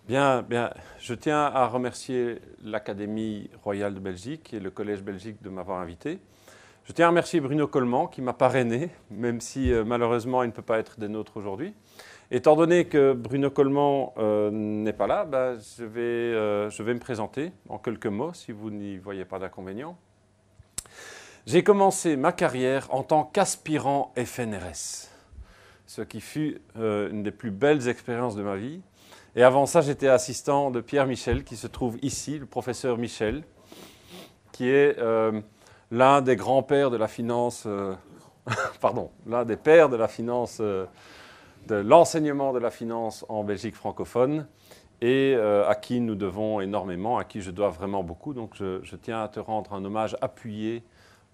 Bien, bien. Je tiens à remercier l'Académie royale de Belgique et le Collège belgique de m'avoir invité. Je tiens à remercier Bruno Coleman qui m'a parrainé, même si malheureusement il ne peut pas être des nôtres aujourd'hui. Étant donné que Bruno Coleman n'est pas là, je vais me présenter en quelques mots si vous n'y voyez pas d'inconvénient. J'ai commencé ma carrière en tant qu'aspirant FNRS, ce qui fut une des plus belles expériences de ma vie. Et avant ça, j'étais assistant de Pierre Michel, qui se trouve ici, le professeur Michel, qui est l'un des grands-pères de la finance, pardon, l'un des pères de la finance, de l'enseignement de la finance en Belgique francophone, et à qui nous devons énormément, à qui je dois vraiment beaucoup. Donc je tiens à te rendre un hommage appuyé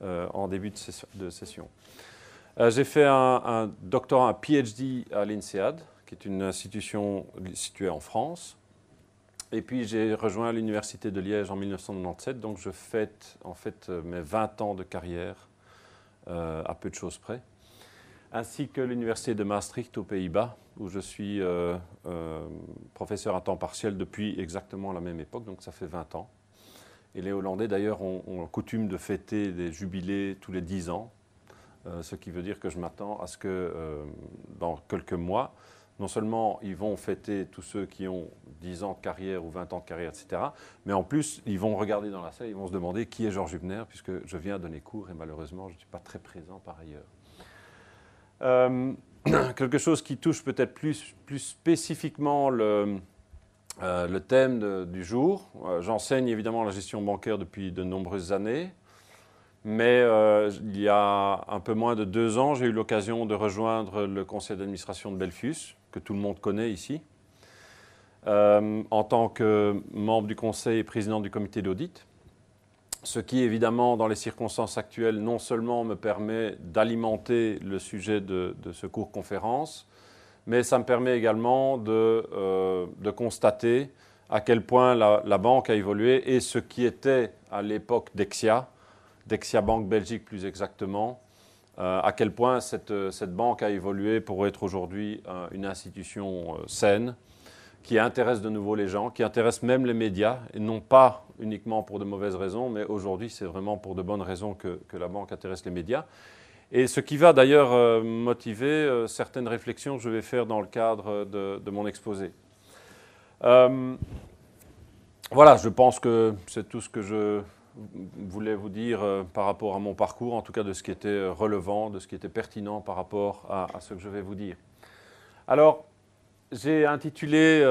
en début de session. J'ai fait un doctorat, un PhD à l'INSEAD, qui est une institution située en France. Et puis j'ai rejoint l'Université de Liège en 1997, donc je fête en fait mes 20 ans de carrière à peu de choses près, ainsi que l'Université de Maastricht aux Pays-Bas, où je suis professeur à temps partiel depuis exactement la même époque, donc ça fait 20 ans. Et les Hollandais d'ailleurs ont coutume de fêter des jubilés tous les 10 ans, ce qui veut dire que je m'attends à ce que dans quelques mois, non seulement ils vont fêter tous ceux qui ont 10 ans de carrière ou 20 ans de carrière, etc., mais en plus, ils vont regarder dans la salle, ils vont se demander qui est Georges Hübner, puisque je viens donner cours et malheureusement, je ne suis pas très présent par ailleurs. Quelque chose qui touche peut-être plus spécifiquement le thème du jour. J'enseigne évidemment la gestion bancaire depuis de nombreuses années. Mais il y a un peu moins de 2 ans, j'ai eu l'occasion de rejoindre le conseil d'administration de Belfius, que tout le monde connaît ici, en tant que membre du conseil et président du comité d'audit. Ce qui, évidemment, dans les circonstances actuelles, non seulement me permet d'alimenter le sujet de ce cours-conférence, mais ça me permet également de constater à quel point la banque a évolué et ce qui était à l'époque Dexia Banque Belgique plus exactement, à quel point cette banque a évolué pour être aujourd'hui une institution saine, qui intéresse de nouveau les gens, qui intéresse même les médias, et non pas uniquement pour de mauvaises raisons, mais aujourd'hui c'est vraiment pour de bonnes raisons que la banque intéresse les médias. Et ce qui va d'ailleurs motiver certaines réflexions que je vais faire dans le cadre de mon exposé. Voilà, je pense que c'est tout ce que je voulais vous dire par rapport à mon parcours, en tout cas de ce qui était relevant, de ce qui était pertinent par rapport à ce que je vais vous dire. Alors, j'ai intitulé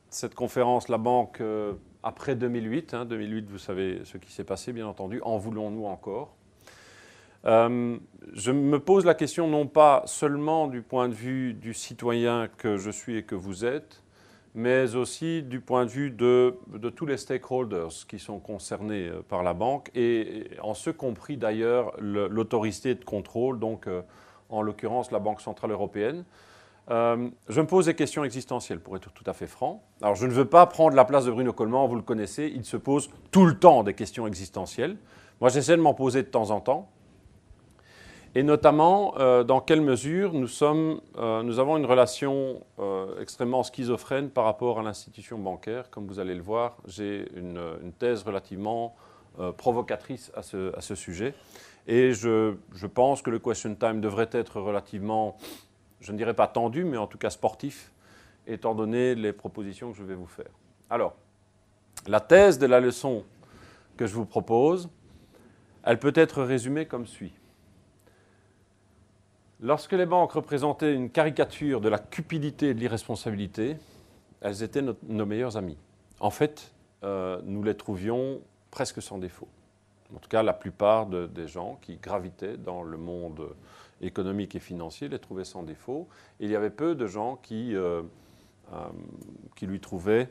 cette conférence « La banque après 2008 ». 2008, vous savez ce qui s'est passé, bien entendu. En voulons-nous encore ? Je me pose la question non pas seulement du point de vue du citoyen que je suis et que vous êtes, mais aussi du point de vue de tous les stakeholders qui sont concernés par la banque, et en ce compris d'ailleurs l'autorité de contrôle, donc en l'occurrence la Banque centrale européenne. Je me pose des questions existentielles, pour être tout à fait franc. Alors je ne veux pas prendre la place de Bruno Coleman, vous le connaissez, il se pose tout le temps des questions existentielles. Moi j'essaie de m'en poser de temps en temps. Et notamment, dans quelle mesure nous avons une relation extrêmement schizophrène par rapport à l'institution bancaire. Comme vous allez le voir, j'ai une thèse relativement provocatrice à ce sujet. Et je pense que le question time devrait être relativement, je ne dirais pas tendu, mais en tout cas sportif, étant donné les propositions que je vais vous faire. Alors, la thèse de la leçon que je vous propose, elle peut être résumée comme suit. Lorsque les banques représentaient une caricature de la cupidité et de l'irresponsabilité, elles étaient nos meilleures amies. En fait, nous les trouvions presque sans défaut. En tout cas, la plupart des gens qui gravitaient dans le monde économique et financier les trouvaient sans défaut. Et il y avait peu de gens qui lui trouvaient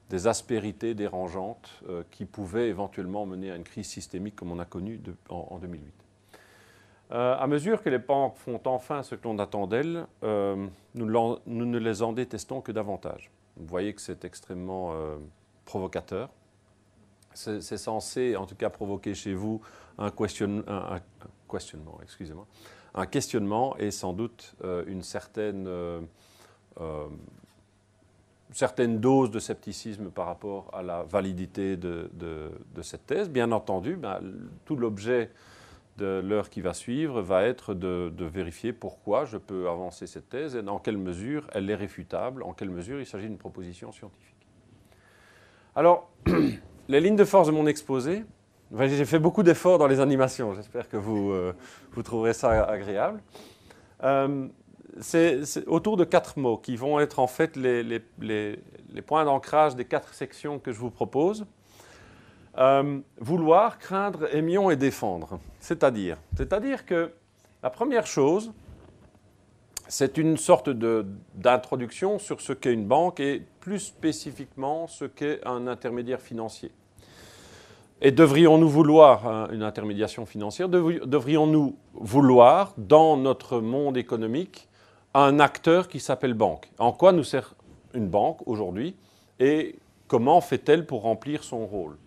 des aspérités dérangeantes qui pouvaient éventuellement mener à une crise systémique comme on a connu en 2008. À mesure que les banques font enfin ce que l'on attend d'elles, nous ne les en détestons que davantage. Vous voyez que c'est extrêmement provocateur. C'est censé, en tout cas, provoquer chez vous un questionnement et sans doute une certaine certaine dose de scepticisme par rapport à la validité de cette thèse. Bien entendu, tout l'objet de l'heure qui va suivre va être de vérifier pourquoi je peux avancer cette thèse et dans quelle mesure elle est réfutable, en quelle mesure il s'agit d'une proposition scientifique. Alors, les lignes de force de mon exposé, j'ai fait beaucoup d'efforts dans les animations, j'espère que vous trouverez ça agréable. C'est autour de 4 mots qui vont être en fait les points d'ancrage des 4 sections que je vous propose. Vouloir, craindre, aimions et défendre. C'est-à-dire que la première chose, c'est une sorte d'introduction sur ce qu'est une banque et plus spécifiquement ce qu'est un intermédiaire financier. Et devrions-nous vouloir une intermédiation financière? Devrions-nous vouloir, dans notre monde économique, un acteur qui s'appelle banque? En quoi nous sert une banque aujourd'hui et comment fait-elle pour remplir son rôle?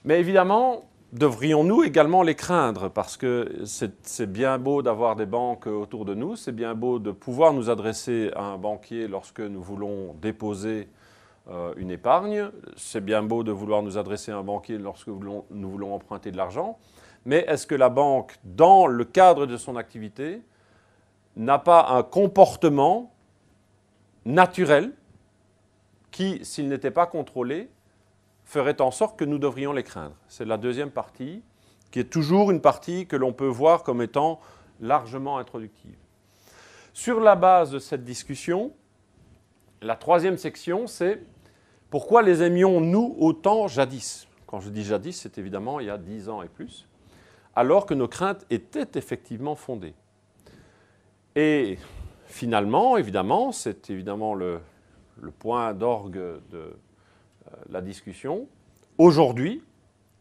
Mais évidemment, devrions-nous également les craindre? Parce que c'est bien beau d'avoir des banques autour de nous, c'est bien beau de pouvoir nous adresser à un banquier lorsque nous voulons déposer une épargne, c'est bien beau de vouloir nous adresser à un banquier lorsque nous voulons emprunter de l'argent, mais est-ce que la banque, dans le cadre de son activité, n'a pas un comportement naturel qui, s'il n'était pas contrôlé, ferait en sorte que nous devrions les craindre? C'est la deuxième partie, qui est toujours une partie que l'on peut voir comme étant largement introductive. Sur la base de cette discussion, la troisième section, c'est pourquoi les aimions-nous autant jadis? Quand je dis jadis, c'est évidemment il y a 10 ans et plus, alors que nos craintes étaient effectivement fondées. Et finalement, évidemment, c'est évidemment le point d'orgue de la discussion. Aujourd'hui,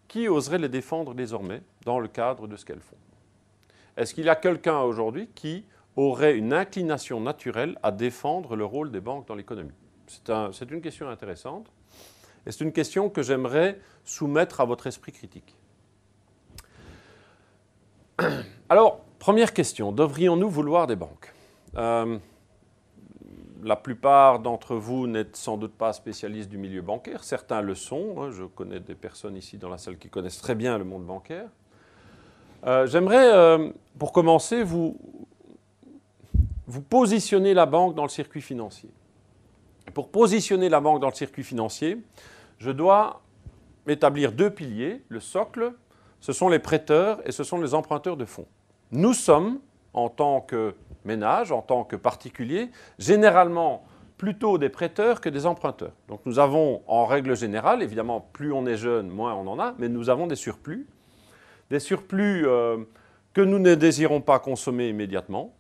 qui oserait les défendre désormais dans le cadre de ce qu'elles font? Est-ce qu'il y a quelqu'un aujourd'hui qui aurait une inclination naturelle à défendre le rôle des banques dans l'économie? C'est une question intéressante et c'est une question que j'aimerais soumettre à votre esprit critique. Alors, première question, devrions-nous vouloir des banques? La plupart d'entre vous n'êtes sans doute pas spécialistes du milieu bancaire, certains le sont, je connais des personnes ici dans la salle qui connaissent très bien le monde bancaire. J'aimerais, pour commencer, vous positionner la banque dans le circuit financier. Pour positionner la banque dans le circuit financier, je dois établir 2 piliers. Le socle, ce sont les prêteurs et ce sont les emprunteurs de fonds. Nous sommes, en tant que ménage, en tant que particulier, généralement plutôt des prêteurs que des emprunteurs. Donc nous avons, en règle générale, évidemment, plus on est jeune, moins on en a, mais nous avons des surplus que nous ne désirons pas consommer immédiatement,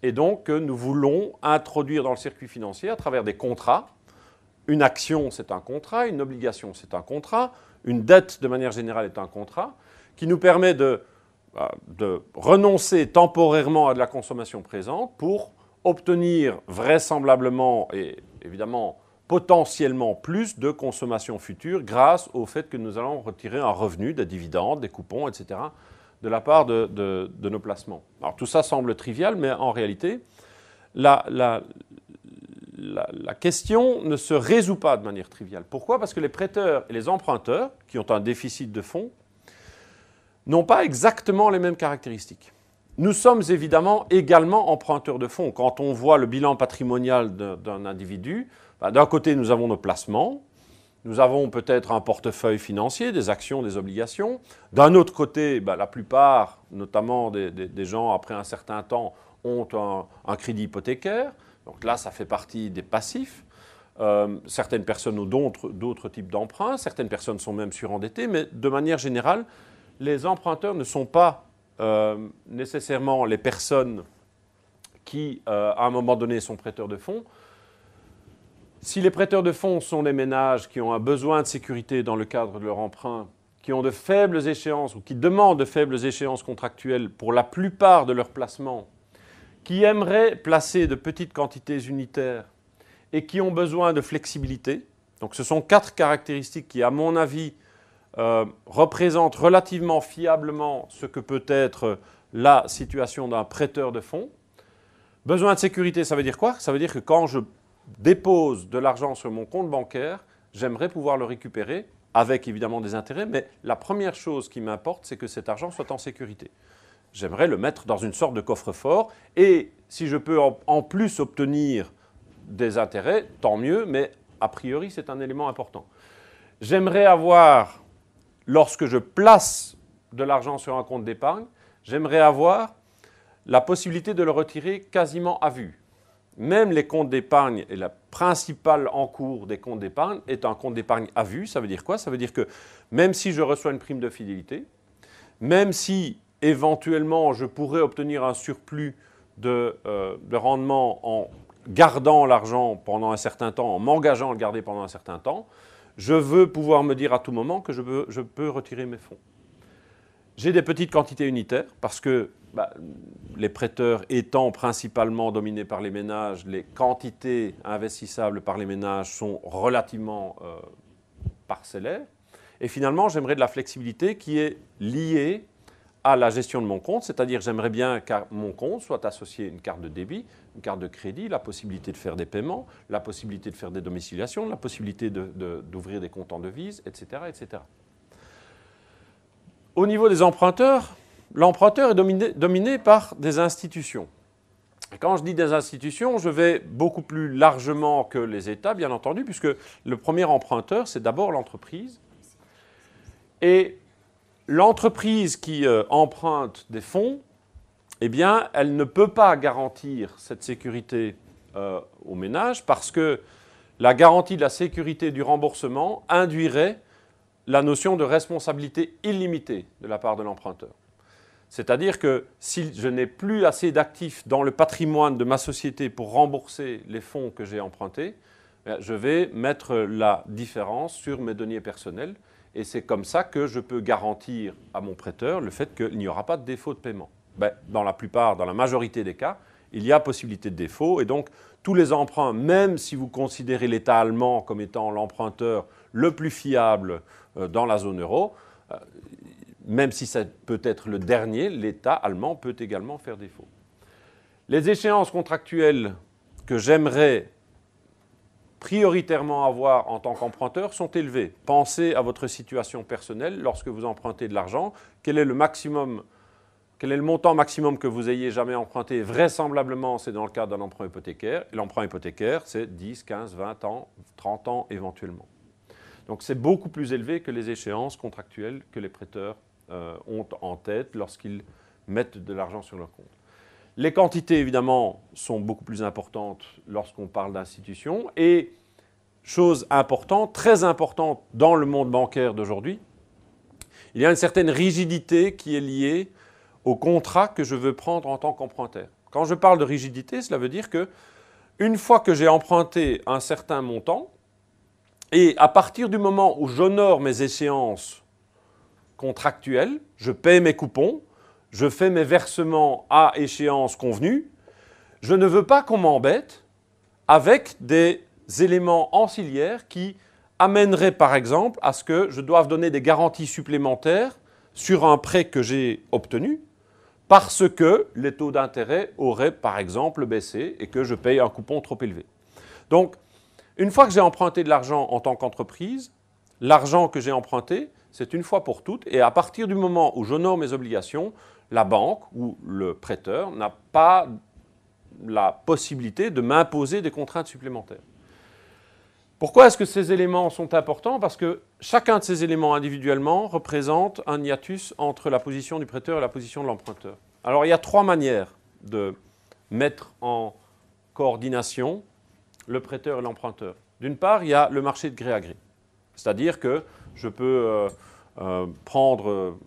et donc que nous voulons introduire dans le circuit financier à travers des contrats. Une action, c'est un contrat, une obligation, c'est un contrat, une dette, de manière générale, est un contrat, qui nous permet de renoncer temporairement à de la consommation présente pour obtenir vraisemblablement et évidemment potentiellement plus de consommation future grâce au fait que nous allons retirer un revenu, des dividendes, des coupons, etc., de la part de nos placements. Alors tout ça semble trivial, mais en réalité, la question ne se résout pas de manière triviale. Pourquoi? Parce que les prêteurs et les emprunteurs, qui ont un déficit de fonds, n'ont pas exactement les mêmes caractéristiques. Nous sommes également emprunteurs de fonds. Quand on voit le bilan patrimonial d'un individu, d'un côté, nous avons nos placements, nous avons peut-être un portefeuille financier, des actions, des obligations. D'un autre côté, la plupart, notamment des gens, après un certain temps, ont un crédit hypothécaire. Donc là, ça fait partie des passifs. Certaines personnes ont d'autres types d'emprunts, certaines personnes sont même surendettées, mais de manière générale, les emprunteurs ne sont pas nécessairement les personnes qui, à un moment donné, sont prêteurs de fonds. Si les prêteurs de fonds sont des ménages qui ont un besoin de sécurité dans le cadre de leur emprunt, qui ont de faibles échéances ou qui demandent de faibles échéances contractuelles pour la plupart de leurs placements, qui aimeraient placer de petites quantités unitaires et qui ont besoin de flexibilité, donc ce sont 4 caractéristiques qui, à mon avis, représentent relativement fiablement ce que peut être la situation d'un prêteur de fonds. Besoin de sécurité, ça veut dire quoi? Ça veut dire que quand je dépose de l'argent sur mon compte bancaire, j'aimerais pouvoir le récupérer avec évidemment des intérêts, mais la première chose qui m'importe, c'est que cet argent soit en sécurité. J'aimerais le mettre dans une sorte de coffre-fort et si je peux en plus obtenir des intérêts, tant mieux, mais a priori, c'est un élément important. J'aimerais avoir, lorsque je place de l'argent sur un compte d'épargne, j'aimerais avoir la possibilité de le retirer quasiment à vue. Même les comptes d'épargne, et la principale encours des comptes d'épargne est un compte d'épargne à vue. Ça veut dire quoi? Ça veut dire que même si je reçois une prime de fidélité, même si éventuellement je pourrais obtenir un surplus de rendement en gardant l'argent pendant un certain temps, en m'engageant à le garder pendant un certain temps, je veux pouvoir me dire à tout moment que je peux retirer mes fonds. J'ai des petites quantités unitaires parce que les prêteurs étant principalement dominés par les ménages, les quantités investissables par les ménages sont relativement parcellaires. Et finalement, j'aimerais de la flexibilité qui est liée à la gestion de mon compte, c'est-à-dire j'aimerais bien qu'à mon compte soit associée une carte de débit, une carte de crédit, la possibilité de faire des paiements, la possibilité de faire des domiciliations, la possibilité d'ouvrir des comptes en devises, etc., etc. Au niveau des emprunteurs, l'emprunteur est dominé par des institutions. Et quand je dis des institutions, je vais beaucoup plus largement que les États, bien entendu, puisque le premier emprunteur, c'est d'abord l'entreprise. Et l'entreprise qui emprunte des fonds, eh bien, elle ne peut pas garantir cette sécurité aux ménages parce que la garantie de la sécurité du remboursement induirait la notion de responsabilité illimitée de la part de l'emprunteur. C'est-à-dire que si je n'ai plus assez d'actifs dans le patrimoine de ma société pour rembourser les fonds que j'ai empruntés, je vais mettre la différence sur mes deniers personnels et c'est comme ça que je peux garantir à mon prêteur le fait qu'il n'y aura pas de défaut de paiement. Dans la majorité des cas, il y a possibilité de défaut et donc tous les emprunts, même si vous considérez l'État allemand comme étant l'emprunteur le plus fiable dans la zone euro, même si ça peut être le dernier, l'État allemand peut également faire défaut. Les échéances contractuelles que j'aimerais prioritairement avoir en tant qu'emprunteur sont élevées. Pensez à votre situation personnelle lorsque vous empruntez de l'argent. Quel est le montant maximum que vous ayez jamais emprunté? Vraisemblablement, c'est dans le cadre d'un emprunt hypothécaire. Et l'emprunt hypothécaire, c'est 10, 15, 20 ans, 30 ans éventuellement. Donc c'est beaucoup plus élevé que les échéances contractuelles que les prêteurs ont en tête lorsqu'ils mettent de l'argent sur leur compte. Les quantités, évidemment, sont beaucoup plus importantes lorsqu'on parle d'institutions. Et, chose importante, très importante dans le monde bancaire d'aujourd'hui, il y a une certaine rigidité qui est liée au contrat que je veux prendre en tant qu'emprunteur. Quand je parle de rigidité, cela veut dire que une fois que j'ai emprunté un certain montant, et à partir du moment où j'honore mes échéances contractuelles, je paie mes coupons, je fais mes versements à échéance convenue, je ne veux pas qu'on m'embête avec des éléments ancillaires qui amèneraient par exemple à ce que je doive donner des garanties supplémentaires sur un prêt que j'ai obtenu parce que les taux d'intérêt auraient par exemple baissé et que je paye un coupon trop élevé. Donc, une fois que j'ai emprunté de l'argent en tant qu'entreprise, l'argent que j'ai emprunté, c'est une fois pour toutes et à partir du moment où j'honore mes obligations, la banque ou le prêteur n'a pas la possibilité de m'imposer des contraintes supplémentaires. Pourquoi est-ce que ces éléments sont importants? Parce que chacun de ces éléments individuellement représente un hiatus entre la position du prêteur et la position de l'emprunteur. Alors il y a trois manières de mettre en coordination le prêteur et l'emprunteur. D'une part, il y a le marché de gré à gré. C'est-à-dire que je peux prendre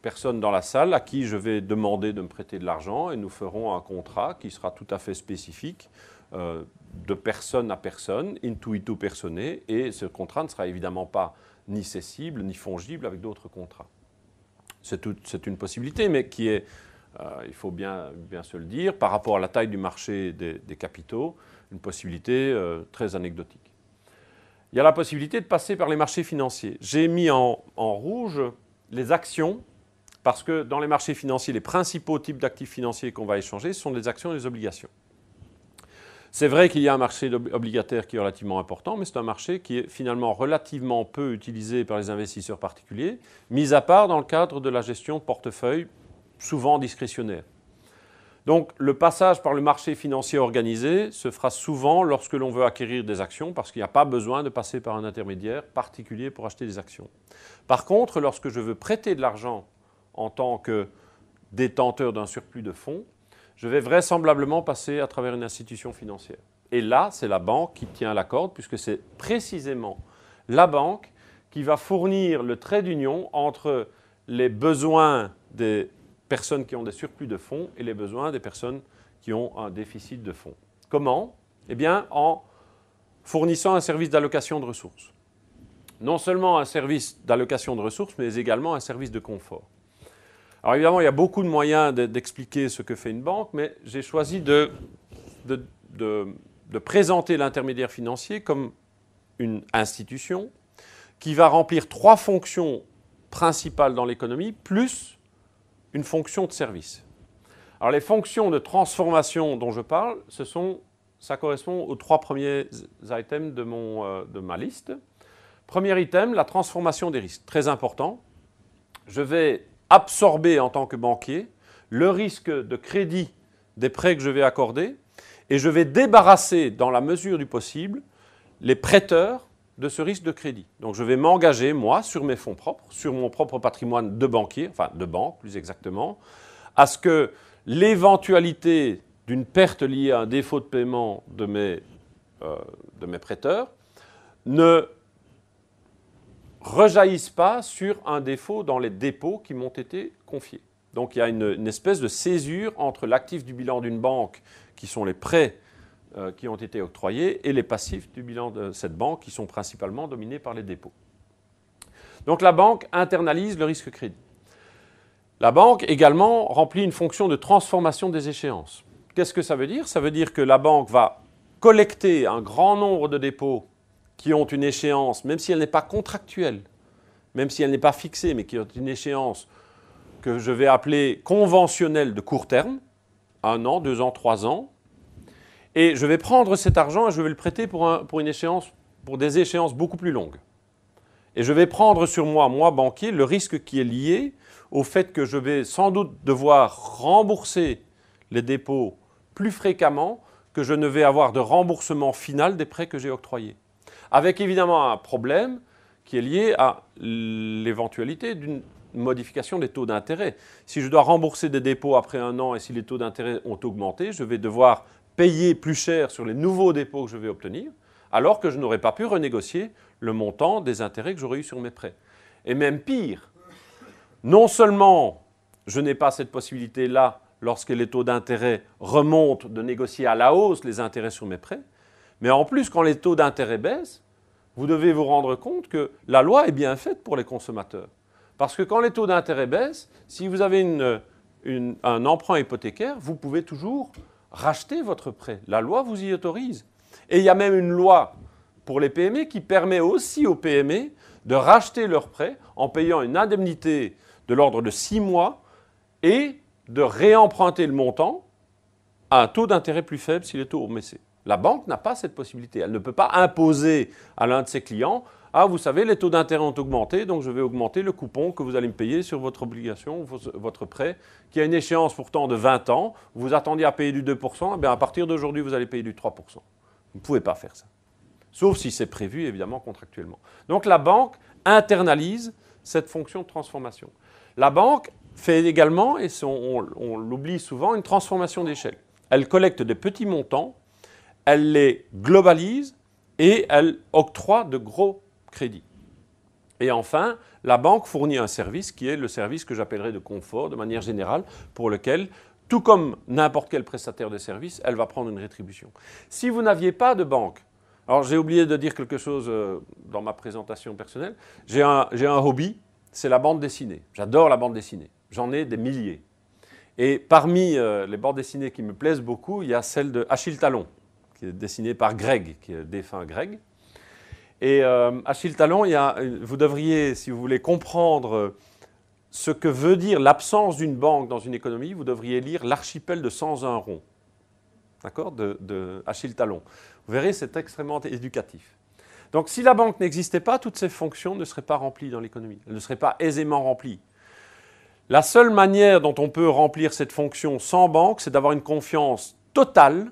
personne dans la salle à qui je vais demander de me prêter de l'argent et nous ferons un contrat qui sera tout à fait spécifique de personne à personne, intuito personae, et ce contrat ne sera évidemment pas ni cessible ni fongible avec d'autres contrats. C'est une possibilité, mais qui est, il faut bien se le dire, par rapport à la taille du marché des capitaux, une possibilité très anecdotique. Il y a la possibilité de passer par les marchés financiers. J'ai mis en rouge les actions, parce que dans les marchés financiers, les principaux types d'actifs financiers qu'on va échanger sont les actions et les obligations. C'est vrai qu'il y a un marché obligataire qui est relativement important, mais c'est un marché qui est finalement relativement peu utilisé par les investisseurs particuliers, mis à part dans le cadre de la gestion de portefeuille, souvent discrétionnaire. Donc le passage par le marché financier organisé se fera souvent lorsque l'on veut acquérir des actions, parce qu'il n'y a pas besoin de passer par un intermédiaire particulier pour acheter des actions. Par contre, lorsque je veux prêter de l'argent en tant que détenteur d'un surplus de fonds, je vais vraisemblablement passer à travers une institution financière. Et là, c'est la banque qui tient la corde, puisque c'est précisément la banque qui va fournir le trait d'union entre les besoins des personnes qui ont des surplus de fonds et les besoins des personnes qui ont un déficit de fonds. Comment? Eh bien, en fournissant un service d'allocation de ressources. Non seulement un service d'allocation de ressources, mais également un service de confort. Alors évidemment, il y a beaucoup de moyens d'expliquer ce que fait une banque, mais j'ai choisi de présenter l'intermédiaire financier comme une institution qui va remplir 3 fonctions principales dans l'économie, plus une fonction de service. Alors les fonctions de transformation dont je parle, ça correspond aux 3 premiers items de ma liste. Premier item, la transformation des risques, très important. Je vais absorber en tant que banquier le risque de crédit des prêts que je vais accorder et je vais débarrasser, dans la mesure du possible, les prêteurs de ce risque de crédit. Donc je vais m'engager, moi, sur mes fonds propres, sur mon propre patrimoine de banquier, enfin de banque plus exactement, à ce que l'éventualité d'une perte liée à un défaut de paiement de mes prêteurs ne rejaillissent pas sur un défaut dans les dépôts qui m'ont été confiés. Donc il y a une espèce de césure entre l'actif du bilan d'une banque, qui sont les prêts qui ont été octroyés, et les passifs du bilan de cette banque, qui sont principalement dominés par les dépôts. Donc la banque internalise le risque crédit. La banque également remplit une fonction de transformation des échéances. Qu'est-ce que ça veut dire? Ça veut dire que la banque va collecter un grand nombre de dépôts qui ont une échéance, même si elle n'est pas contractuelle, même si elle n'est pas fixée, mais qui ont une échéance que je vais appeler conventionnelle de court terme, 1 an, 2 ans, 3 ans, et je vais prendre cet argent et je vais le prêter pour des échéances beaucoup plus longues. Et je vais prendre sur moi, banquier, le risque qui est lié au fait que je vais sans doute devoir rembourser les dépôts plus fréquemment que je ne vais avoir de remboursement final des prêts que j'ai octroyés. Avec évidemment un problème qui est lié à l'éventualité d'une modification des taux d'intérêt. Si je dois rembourser des dépôts après 1 an et si les taux d'intérêt ont augmenté, je vais devoir payer plus cher sur les nouveaux dépôts que je vais obtenir, alors que je n'aurais pas pu renégocier le montant des intérêts que j'aurais eu sur mes prêts. Et même pire, non seulement je n'ai pas cette possibilité-là lorsque les taux d'intérêt remontent de négocier à la hausse les intérêts sur mes prêts, mais en plus, quand les taux d'intérêt baissent, vous devez vous rendre compte que la loi est bien faite pour les consommateurs. Parce que quand les taux d'intérêt baissent, si vous avez un emprunt hypothécaire, vous pouvez toujours racheter votre prêt. La loi vous y autorise. Et il y a même une loi pour les PME qui permet aussi aux PME de racheter leurs prêts en payant une indemnité de l'ordre de 6 mois et de réemprunter le montant à un taux d'intérêt plus faible si les taux ont baissé. La banque n'a pas cette possibilité. Elle ne peut pas imposer à l'un de ses clients « Ah, vous savez, les taux d'intérêt ont augmenté, donc je vais augmenter le coupon que vous allez me payer sur votre obligation, votre prêt, qui a une échéance pourtant de 20 ans. Vous attendiez à payer du 2%, eh bien à partir d'aujourd'hui, vous allez payer du 3%. » Vous ne pouvez pas faire ça. Sauf si c'est prévu, évidemment, contractuellement. Donc la banque internalise cette fonction de transformation. La banque fait également, et on l'oublie souvent, une transformation d'échelle. Elle collecte des petits montants, elle les globalise et elle octroie de gros crédits. Et enfin, la banque fournit un service qui est le service que j'appellerais de confort, de manière générale, pour lequel, tout comme n'importe quel prestataire de service, elle va prendre une rétribution. Si vous n'aviez pas de banque, alors j'ai oublié de dire quelque chose dans ma présentation personnelle, j'ai un hobby, c'est la bande dessinée. J'adore la bande dessinée, j'en ai des milliers. Et parmi les bandes dessinées qui me plaisent beaucoup, il y a celle de Achille Talon, qui est dessinée par Greg, qui est le défunt Greg. Et Achille Talon, vous devriez, si vous voulez comprendre ce que veut dire l'absence d'une banque dans une économie, vous devriez lire L'archipel de 101 ronds. d'accord, de Achille Talon. Vous verrez, c'est extrêmement éducatif. Donc, si la banque n'existait pas, toutes ces fonctions ne seraient pas remplies dans l'économie. Elles ne seraient pas aisément remplies. La seule manière dont on peut remplir cette fonction sans banque, c'est d'avoir une confiance totale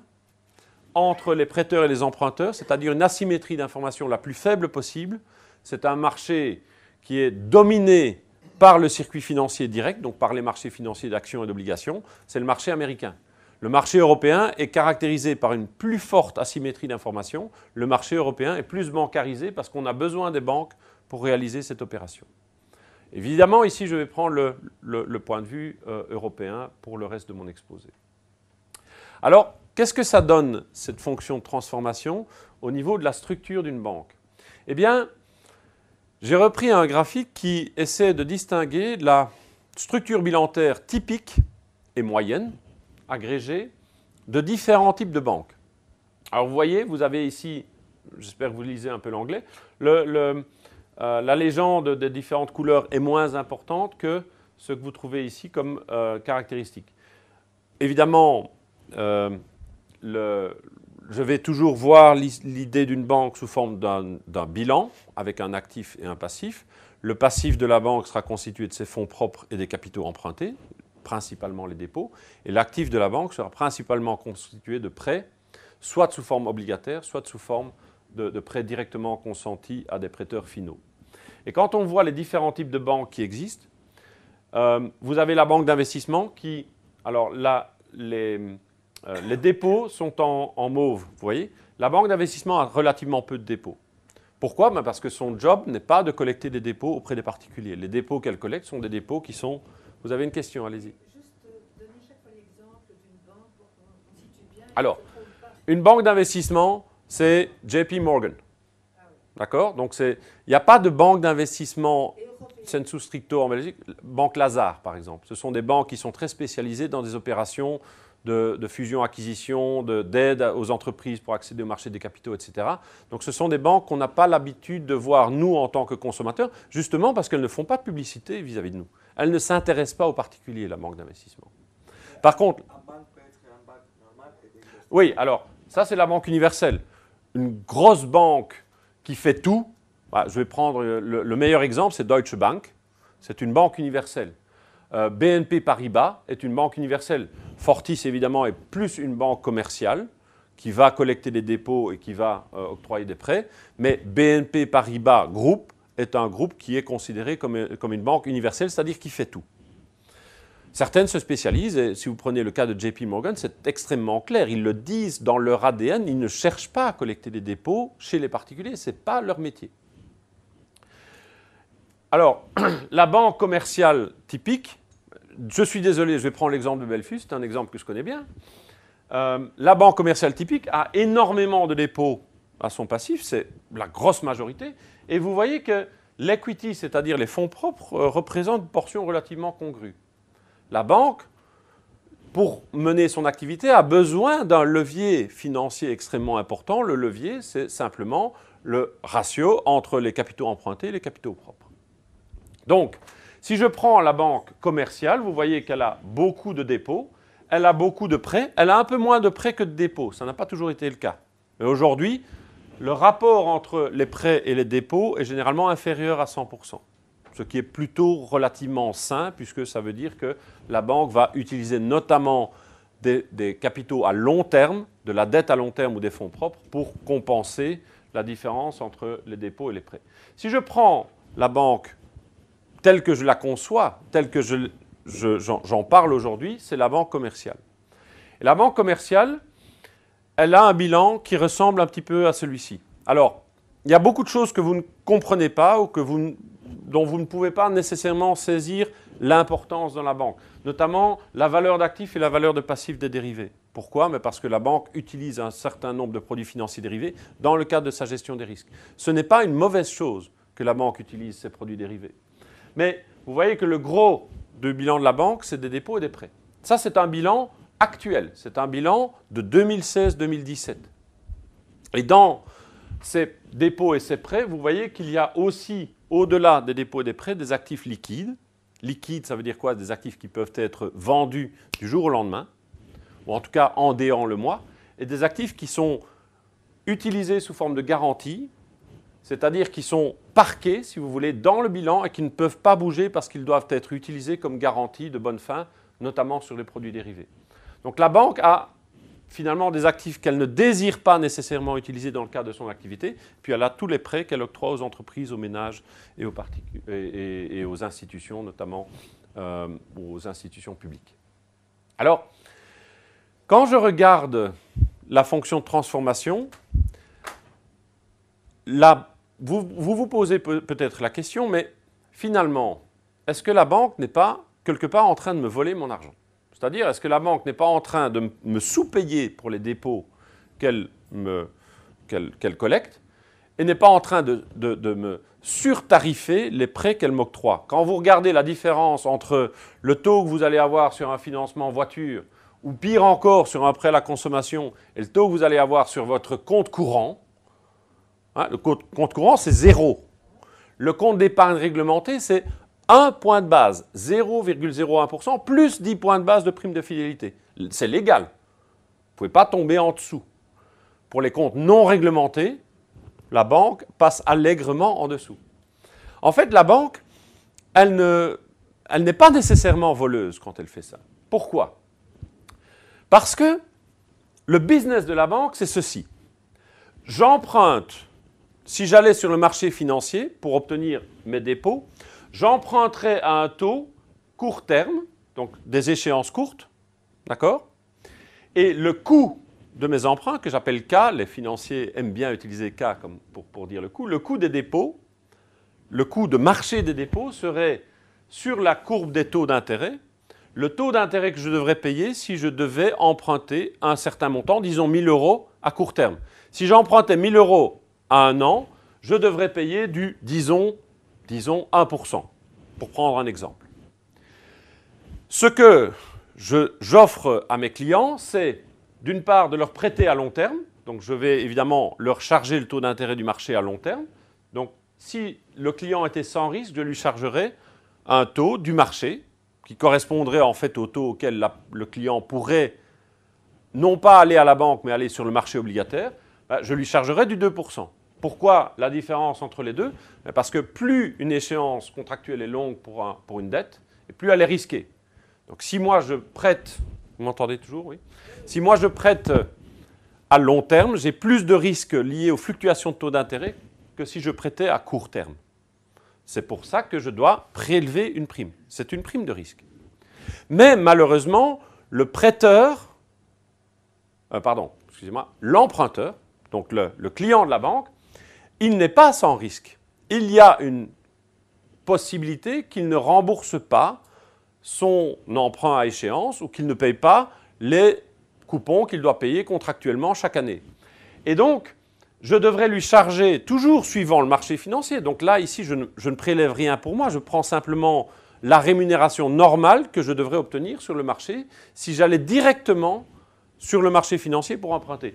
entre les prêteurs et les emprunteurs, c'est-à-dire une asymétrie d'information la plus faible possible. C'est un marché qui est dominé par le circuit financier direct, donc par les marchés financiers d'actions et d'obligations. C'est le marché américain. Le marché européen est caractérisé par une plus forte asymétrie d'information. Le marché européen est plus bancarisé parce qu'on a besoin des banques pour réaliser cette opération. Évidemment, ici, je vais prendre le point de vue européen pour le reste de mon exposé. Alors, qu'est-ce que ça donne, cette fonction de transformation, au niveau de la structure d'une banque? Eh bien, j'ai repris un graphique qui essaie de distinguer la structure bilantaire typique et moyenne, agrégée, de différents types de banques. Alors, vous voyez, vous avez ici, j'espère que vous lisez un peu l'anglais, la légende des différentes couleurs est moins importante que ce que vous trouvez ici comme caractéristique. Évidemment, je vais toujours voir l'idée d'une banque sous forme d'un bilan avec un actif et un passif. Le passif de la banque sera constitué de ses fonds propres et des capitaux empruntés, principalement les dépôts. Et l'actif de la banque sera principalement constitué de prêts, soit sous forme obligataire, soit sous forme de prêts directement consentis à des prêteurs finaux. Et quand on voit les différents types de banques qui existent, vous avez la banque d'investissement qui, alors là, les dépôts sont en mauve, vous voyez. La banque d'investissement a relativement peu de dépôts. Pourquoi? Parce que son job n'est pas de collecter des dépôts auprès des particuliers. Les dépôts qu'elle collecte sont des dépôts qui sont... Vous avez une question, allez-y. Juste donner chaque fois l'exemple d'une banque pour qu'on situe bien. Alors, une banque d'investissement, c'est JP Morgan. Ah oui. D'accord? Donc, il n'y a pas de banque d'investissement sensu stricto en Belgique. Banque Lazare, par exemple. Ce sont des banques qui sont très spécialisées dans des opérations de fusion-acquisition, d'aide aux entreprises pour accéder au marché des capitaux, etc. Donc, ce sont des banques qu'on n'a pas l'habitude de voir, nous, en tant que consommateurs, justement parce qu'elles ne font pas de publicité vis-à-vis de nous. Elles ne s'intéressent pas aux particuliers, la banque d'investissement. Par contre... Oui, alors, ça, c'est la banque universelle. Une grosse banque qui fait tout. Je vais prendre le meilleur exemple, c'est Deutsche Bank. C'est une banque universelle. BNP Paribas est une banque universelle. Fortis, évidemment, est plus une banque commerciale qui va collecter des dépôts et qui va octroyer des prêts. Mais BNP Paribas Group est un groupe qui est considéré comme une banque universelle, c'est-à-dire qui fait tout. Certaines se spécialisent, et si vous prenez le cas de JP Morgan, c'est extrêmement clair. Ils le disent dans leur ADN, ils ne cherchent pas à collecter des dépôts chez les particuliers, ce n'est pas leur métier. Alors, la banque commerciale typique, je suis désolé, je vais prendre l'exemple de Belfus, c'est un exemple que je connais bien. La banque commerciale typique a énormément de dépôts à son passif, c'est la grosse majorité, et vous voyez que l'equity, c'est-à-dire les fonds propres, représente une portion relativement congrue. La banque, pour mener son activité, a besoin d'un levier financier extrêmement important. Le levier, c'est simplement le ratio entre les capitaux empruntés et les capitaux propres. Donc, si je prends la banque commerciale, vous voyez qu'elle a beaucoup de dépôts, elle a beaucoup de prêts, elle a un peu moins de prêts que de dépôts. Ça n'a pas toujours été le cas. Mais aujourd'hui, le rapport entre les prêts et les dépôts est généralement inférieur à 100%. Ce qui est plutôt relativement sain, puisque ça veut dire que la banque va utiliser notamment des capitaux à long terme, de la dette à long terme ou des fonds propres, pour compenser la différence entre les dépôts et les prêts. Si je prends la banque telle que je la conçois, telle que j'en parle aujourd'hui, c'est la banque commerciale. Et la banque commerciale, elle a un bilan qui ressemble un petit peu à celui-ci. Alors, il y a beaucoup de choses que vous ne comprenez pas ou dont vous ne pouvez pas nécessairement saisir l'importance dans la banque, notamment la valeur d'actifs et la valeur de passifs des dérivés. Pourquoi? Parce que la banque utilise un certain nombre de produits financiers dérivés dans le cadre de sa gestion des risques. Ce n'est pas une mauvaise chose que la banque utilise ces produits dérivés. Mais vous voyez que le gros du bilan de la banque, c'est des dépôts et des prêts. Ça, c'est un bilan actuel. C'est un bilan de 2016-2017. Et dans ces dépôts et ces prêts, vous voyez qu'il y a aussi, au-delà des dépôts et des prêts, des actifs liquides. Liquides, ça veut dire quoi? Des actifs qui peuvent être vendus du jour au lendemain, ou en tout cas en déant le mois. et des actifs qui sont utilisés sous forme de garantie, c'est-à-dire qui sont parqués, si vous voulez, dans le bilan et qui ne peuvent pas bouger parce qu'ils doivent être utilisés comme garantie de bonne fin, notamment sur les produits dérivés. Donc la banque a finalement des actifs qu'elle ne désire pas nécessairement utiliser dans le cadre de son activité, puis elle a tous les prêts qu'elle octroie aux entreprises, aux ménages et aux institutions, notamment aux institutions publiques. Alors, quand je regarde la fonction de transformation, vous posez peut-être la question, mais finalement, est-ce que la banque n'est pas quelque part en train de me voler mon argent? C'est-à-dire, est-ce que la banque n'est pas en train de me sous-payer pour les dépôts qu'elle collecte et n'est pas en train de me surtarifer les prêts qu'elle m'octroie? Quand vous regardez la différence entre le taux que vous allez avoir sur un financement voiture ou pire encore sur un prêt à la consommation et le taux que vous allez avoir sur votre compte courant, le compte courant, c'est 0. Le compte d'épargne réglementé, c'est 1 point de base, 0,01%, plus 10 points de base de prime de fidélité. C'est légal. Vous ne pouvez pas tomber en dessous. Pour les comptes non réglementés, la banque passe allègrement en dessous. En fait, la banque, elle n'est pas nécessairement voleuse quand elle fait ça. Pourquoi? Parce que le business de la banque, c'est ceci. J'emprunte, si j'allais sur le marché financier pour obtenir mes dépôts, j'emprunterais à un taux court terme, donc des échéances courtes, d'accord? Et le coût de mes emprunts, que j'appelle K, les financiers aiment bien utiliser K comme pour dire le coût des dépôts, le coût de marché des dépôts serait sur la courbe des taux d'intérêt, le taux d'intérêt que je devrais payer si je devais emprunter un certain montant, disons 1 000 € à court terme. Si j'empruntais 1 000 € à un an, je devrais payer disons 1%, pour prendre un exemple. Ce que j'offre à mes clients, c'est d'une part de leur prêter à long terme, donc je vais évidemment leur charger le taux d'intérêt du marché à long terme. Donc si le client était sans risque, je lui chargerais un taux du marché qui correspondrait en fait au taux auquel le client pourrait non pas aller à la banque mais aller sur le marché obligataire, je lui chargerais du 2%. Pourquoi la différence entre les deux? Parce que plus une échéance contractuelle est longue pour une dette, et plus elle est risquée. Donc si moi je prête, vous m'entendez toujours, oui? Si moi je prête à long terme, j'ai plus de risques liés aux fluctuations de taux d'intérêt que si je prêtais à court terme. C'est pour ça que je dois prélever une prime. C'est une prime de risque. Mais malheureusement, l'emprunteur, donc le client de la banque, il n'est pas sans risque. Il y a une possibilité qu'il ne rembourse pas son emprunt à échéance ou qu'il ne paye pas les coupons qu'il doit payer contractuellement chaque année. Et donc, je devrais lui charger, toujours suivant le marché financier. Donc là, ici, je ne prélève rien pour moi, je prends simplement la rémunération normale que je devrais obtenir sur le marché si j'allais directement sur le marché financier pour emprunter.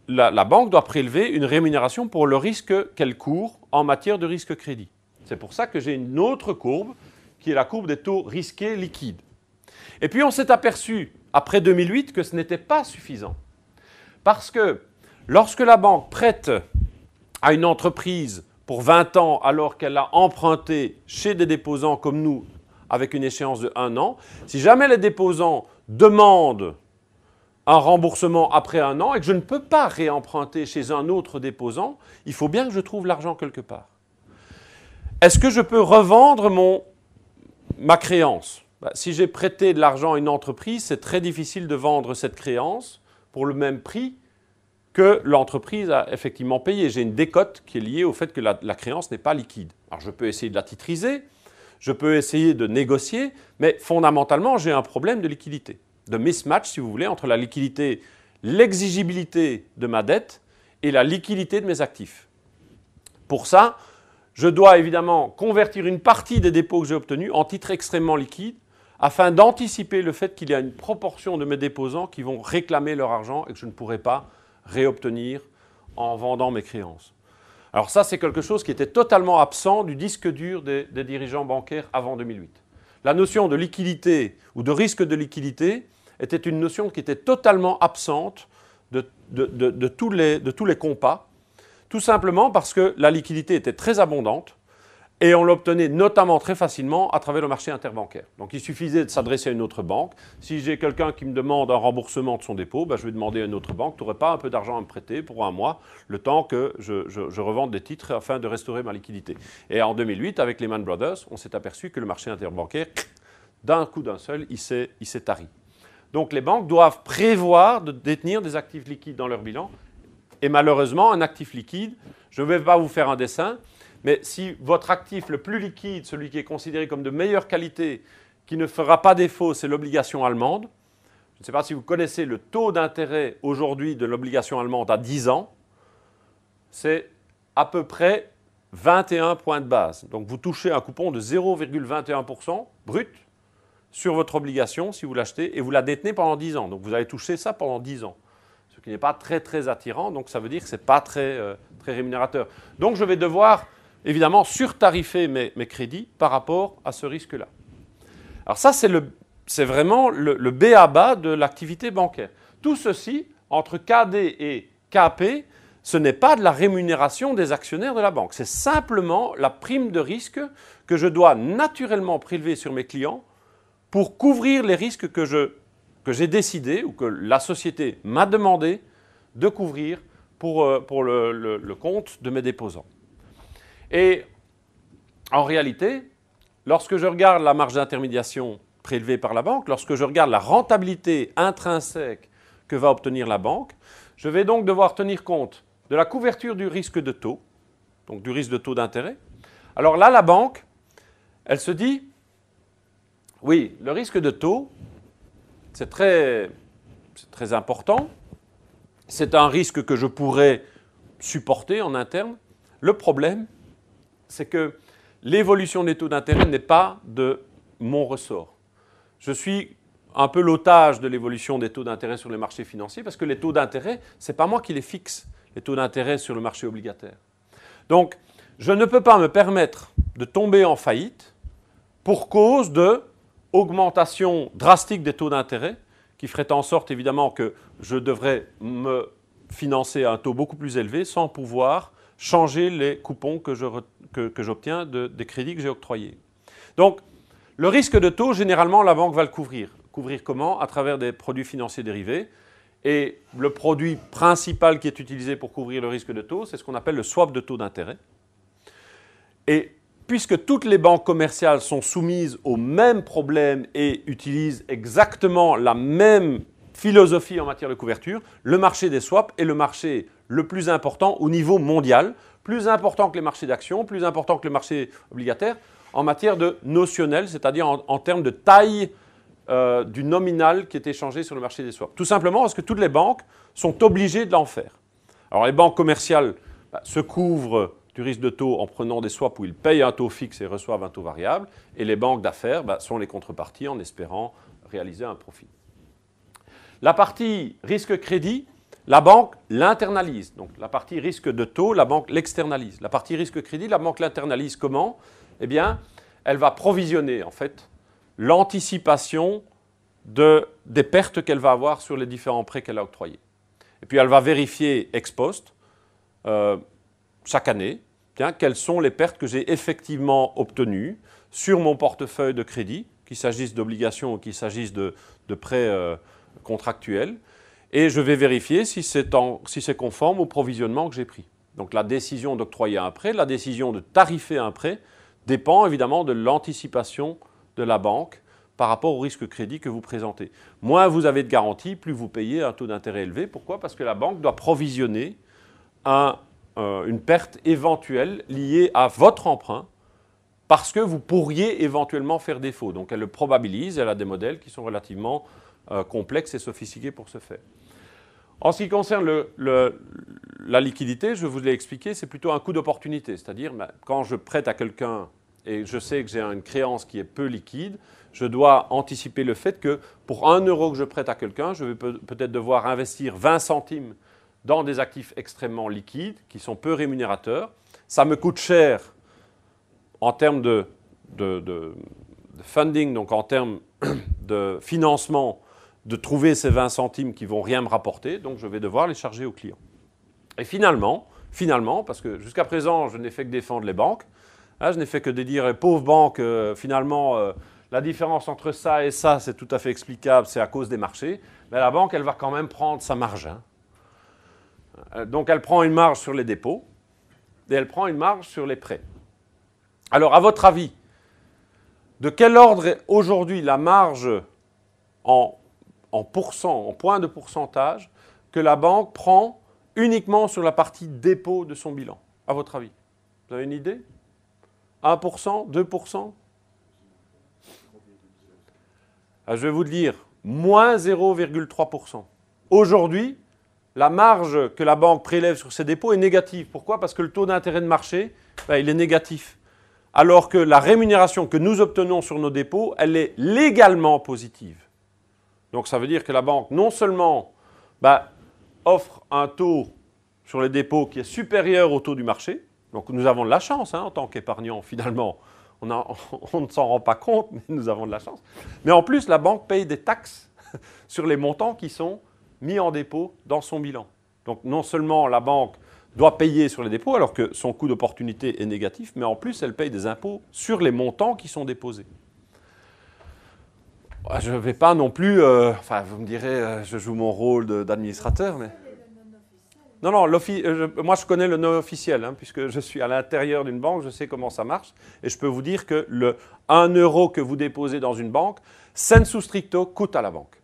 La banque doit prélever une rémunération pour le risque qu'elle court en matière de risque crédit. C'est pour ça que j'ai une autre courbe qui est la courbe des taux risqués liquides. Et puis on s'est aperçu, après 2008, que ce n'était pas suffisant. Parce que lorsque la banque prête à une entreprise pour 20 ans alors qu'elle a emprunté chez des déposants comme nous avec une échéance de 1 an, si jamais les déposants demandent un remboursement après 1 an et que je ne peux pas réemprunter chez un autre déposant, il faut bien que je trouve l'argent quelque part. Est-ce que je peux revendre ma créance? Si j'ai prêté de l'argent à une entreprise, c'est très difficile de vendre cette créance pour le même prix que l'entreprise a effectivement payé. J'ai une décote qui est liée au fait que la créance n'est pas liquide. Alors je peux essayer de la titriser, je peux essayer de négocier, mais fondamentalement, j'ai un problème de liquidité, de mismatch, si vous voulez, entre la liquidité, l'exigibilité de ma dette et la liquidité de mes actifs. Pour ça, je dois évidemment convertir une partie des dépôts que j'ai obtenus en titres extrêmement liquides afin d'anticiper le fait qu'il y a une proportion de mes déposants qui vont réclamer leur argent et que je ne pourrai pas réobtenir en vendant mes créances. Alors ça, c'est quelque chose qui était totalement absent du disque dur des dirigeants bancaires avant 2008. La notion de liquidité ou de risque de liquidité était une notion qui était totalement absente de tous les compas, tout simplement parce que la liquidité était très abondante et on l'obtenait notamment très facilement à travers le marché interbancaire. Donc il suffisait de s'adresser à une autre banque. Si j'ai quelqu'un qui me demande un remboursement de son dépôt, je vais demander à une autre banque, tu n'aurais pas un peu d'argent à me prêter pour un mois, le temps que je revende des titres afin de restaurer ma liquidité. Et en 2008, avec Lehman Brothers, on s'est aperçu que le marché interbancaire, d'un coup d'un seul, il s'est tari. Donc les banques doivent prévoir de détenir des actifs liquides dans leur bilan. Et malheureusement, un actif liquide, je ne vais pas vous faire un dessin, mais si votre actif le plus liquide, celui qui est considéré comme de meilleure qualité, qui ne fera pas défaut, c'est l'obligation allemande. Je ne sais pas si vous connaissez le taux d'intérêt aujourd'hui de l'obligation allemande à 10 ans. C'est à peu près 21 points de base. Donc vous touchez un coupon de 0,21% brut sur votre obligation si vous l'achetez et vous la détenez pendant 10 ans. Donc vous allez toucher ça pendant 10 ans. Ce qui n'est pas très, très attirant, donc ça veut dire que ce n'est pas très rémunérateur. Donc je vais devoir évidemment surtarifer mes crédits par rapport à ce risque-là. Alors ça, c'est vraiment le b.a.-ba de l'activité bancaire. Tout ceci, entre KD et KP, ce n'est pas de la rémunération des actionnaires de la banque. C'est simplement la prime de risque que je dois naturellement prélever sur mes clients pour couvrir les risques que j'ai décidé ou que la société m'a demandé de couvrir pour le compte de mes déposants. Et en réalité, lorsque je regarde la marge d'intermédiation prélevée par la banque, lorsque je regarde la rentabilité intrinsèque que va obtenir la banque, je vais donc devoir tenir compte de la couverture du risque de taux, donc du risque de taux d'intérêt. Alors là, la banque, elle se dit, oui, le risque de taux, c'est très important. C'est un risque que je pourrais supporter en interne. Le problème, c'est que l'évolution des taux d'intérêt n'est pas de mon ressort. Je suis un peu l'otage de l'évolution des taux d'intérêt sur les marchés financiers parce que les taux d'intérêt, ce n'est pas moi qui les fixe, les taux d'intérêt sur le marché obligataire. Donc, je ne peux pas me permettre de tomber en faillite pour cause de augmentation drastique des taux d'intérêt qui ferait en sorte évidemment que je devrais me financer à un taux beaucoup plus élevé sans pouvoir changer les coupons que j'obtiens des crédits que j'ai octroyés. Donc, le risque de taux, généralement, la banque va le couvrir. Couvrir comment? À travers des produits financiers dérivés. Et le produit principal qui est utilisé pour couvrir le risque de taux, c'est ce qu'on appelle le swap de taux d'intérêt. Et puisque toutes les banques commerciales sont soumises au même problème et utilisent exactement la même philosophie en matière de couverture, le marché des swaps est le marché le plus important au niveau mondial, plus important que les marchés d'actions, plus important que le marché obligataire, en matière de notionnel, c'est-à-dire en termes de taille du nominal qui est échangé sur le marché des swaps. Tout simplement parce que toutes les banques sont obligées de l'en faire. Alors les banques commerciales se couvrent du risque de taux en prenant des swaps où ils payent un taux fixe et reçoivent un taux variable, et les banques d'affaires sont les contreparties en espérant réaliser un profit. La partie risque-crédit, la banque l'internalise. Donc la partie risque de taux, la banque l'externalise. La partie risque-crédit, la banque l'internalise comment? Eh bien, elle va provisionner en fait l'anticipation des pertes qu'elle va avoir sur les différents prêts qu'elle a octroyés. Et puis elle va vérifier ex post, chaque année, quelles sont les pertes que j'ai effectivement obtenues sur mon portefeuille de crédit, qu'il s'agisse d'obligations ou qu'il s'agisse de prêts contractuels, et je vais vérifier si c'est conforme au provisionnement que j'ai pris. Donc la décision d'octroyer un prêt, la décision de tarifer un prêt, dépend évidemment de l'anticipation de la banque par rapport au risque crédit que vous présentez. Moins vous avez de garantie, plus vous payez un taux d'intérêt élevé. Pourquoi? Parce que la banque doit provisionner une perte éventuelle liée à votre emprunt parce que vous pourriez éventuellement faire défaut. Donc elle le probabilise, elle a des modèles qui sont relativement complexes et sophistiqués pour ce faire. En ce qui concerne la liquidité, je vous l'ai expliqué, c'est plutôt un coût d'opportunité. C'est-à-dire, quand je prête à quelqu'un et je sais que j'ai une créance qui est peu liquide, je dois anticiper le fait que pour 1 euro que je prête à quelqu'un, je vais peut-être devoir investir 20 centimes dans des actifs extrêmement liquides qui sont peu rémunérateurs. Ça me coûte cher en termes de funding, donc en termes de financement de trouver ces 20 centimes qui ne vont rien me rapporter, donc je vais devoir les charger au client. Et finalement, parce que jusqu'à présent, je n'ai fait que défendre les banques, hein, je n'ai fait que de dire, pauvres banques, finalement, la différence entre ça et ça, c'est tout à fait explicable, c'est à cause des marchés, mais la banque, elle va quand même prendre sa marge. Hein. Donc, elle prend une marge sur les dépôts et elle prend une marge sur les prêts. Alors, à votre avis, de quel ordre est aujourd'hui la marge en points de pourcentage que la banque prend uniquement sur la partie dépôt de son bilan, à votre avis? Vous avez une idée? 1%, 2%? Je vais vous le dire, moins 0,3%. Aujourd'hui, la marge que la banque prélève sur ses dépôts est négative. Pourquoi? Parce que le taux d'intérêt de marché, il est négatif. Alors que la rémunération que nous obtenons sur nos dépôts, elle est légalement positive. Donc ça veut dire que la banque, non seulement offre un taux sur les dépôts qui est supérieur au taux du marché, donc nous avons de la chance en tant qu'épargnants finalement, on ne s'en rend pas compte, mais nous avons de la chance. Mais en plus, la banque paye des taxes sur les montants qui sont mis en dépôt dans son bilan. Donc non seulement la banque doit payer sur les dépôts alors que son coût d'opportunité est négatif, mais en plus elle paye des impôts sur les montants qui sont déposés. Je ne vais pas non plus, vous me direz, je joue mon rôle d'administrateur, mais... Non, moi je connais le non officiel, puisque je suis à l'intérieur d'une banque, je sais comment ça marche, et je peux vous dire que le 1 euro que vous déposez dans une banque, sensu stricto, coûte à la banque.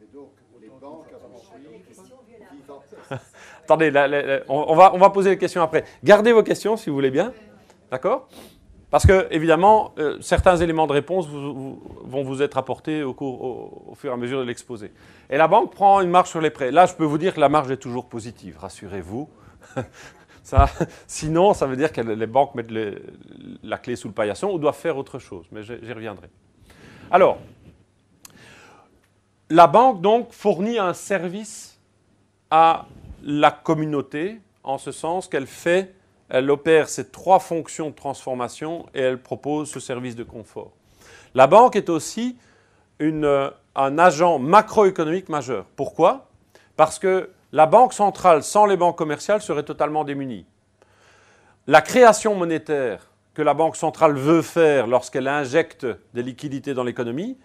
Et donc, les banques Attendez, on va poser les questions après. Gardez vos questions si vous voulez bien, d'accord? Parce que, évidemment, certains éléments de réponse vont vous être apportés au fur et à mesure de l'exposé. Et la banque prend une marge sur les prêts. Là, je peux vous dire que la marge est toujours positive, rassurez-vous. Sinon, ça veut dire que les banques mettent la clé sous le paillasson ou doivent faire autre chose, mais j'y reviendrai. Alors, la banque, donc, fournit un service à la communauté, en ce sens qu'elle opère ces 3 fonctions de transformation et elle propose ce service de confort. La banque est aussi un agent macroéconomique majeur. Pourquoi? Parce que la banque centrale, sans les banques commerciales, serait totalement démunie. La création monétaire que la banque centrale veut faire lorsqu'elle injecte des liquidités dans l'économie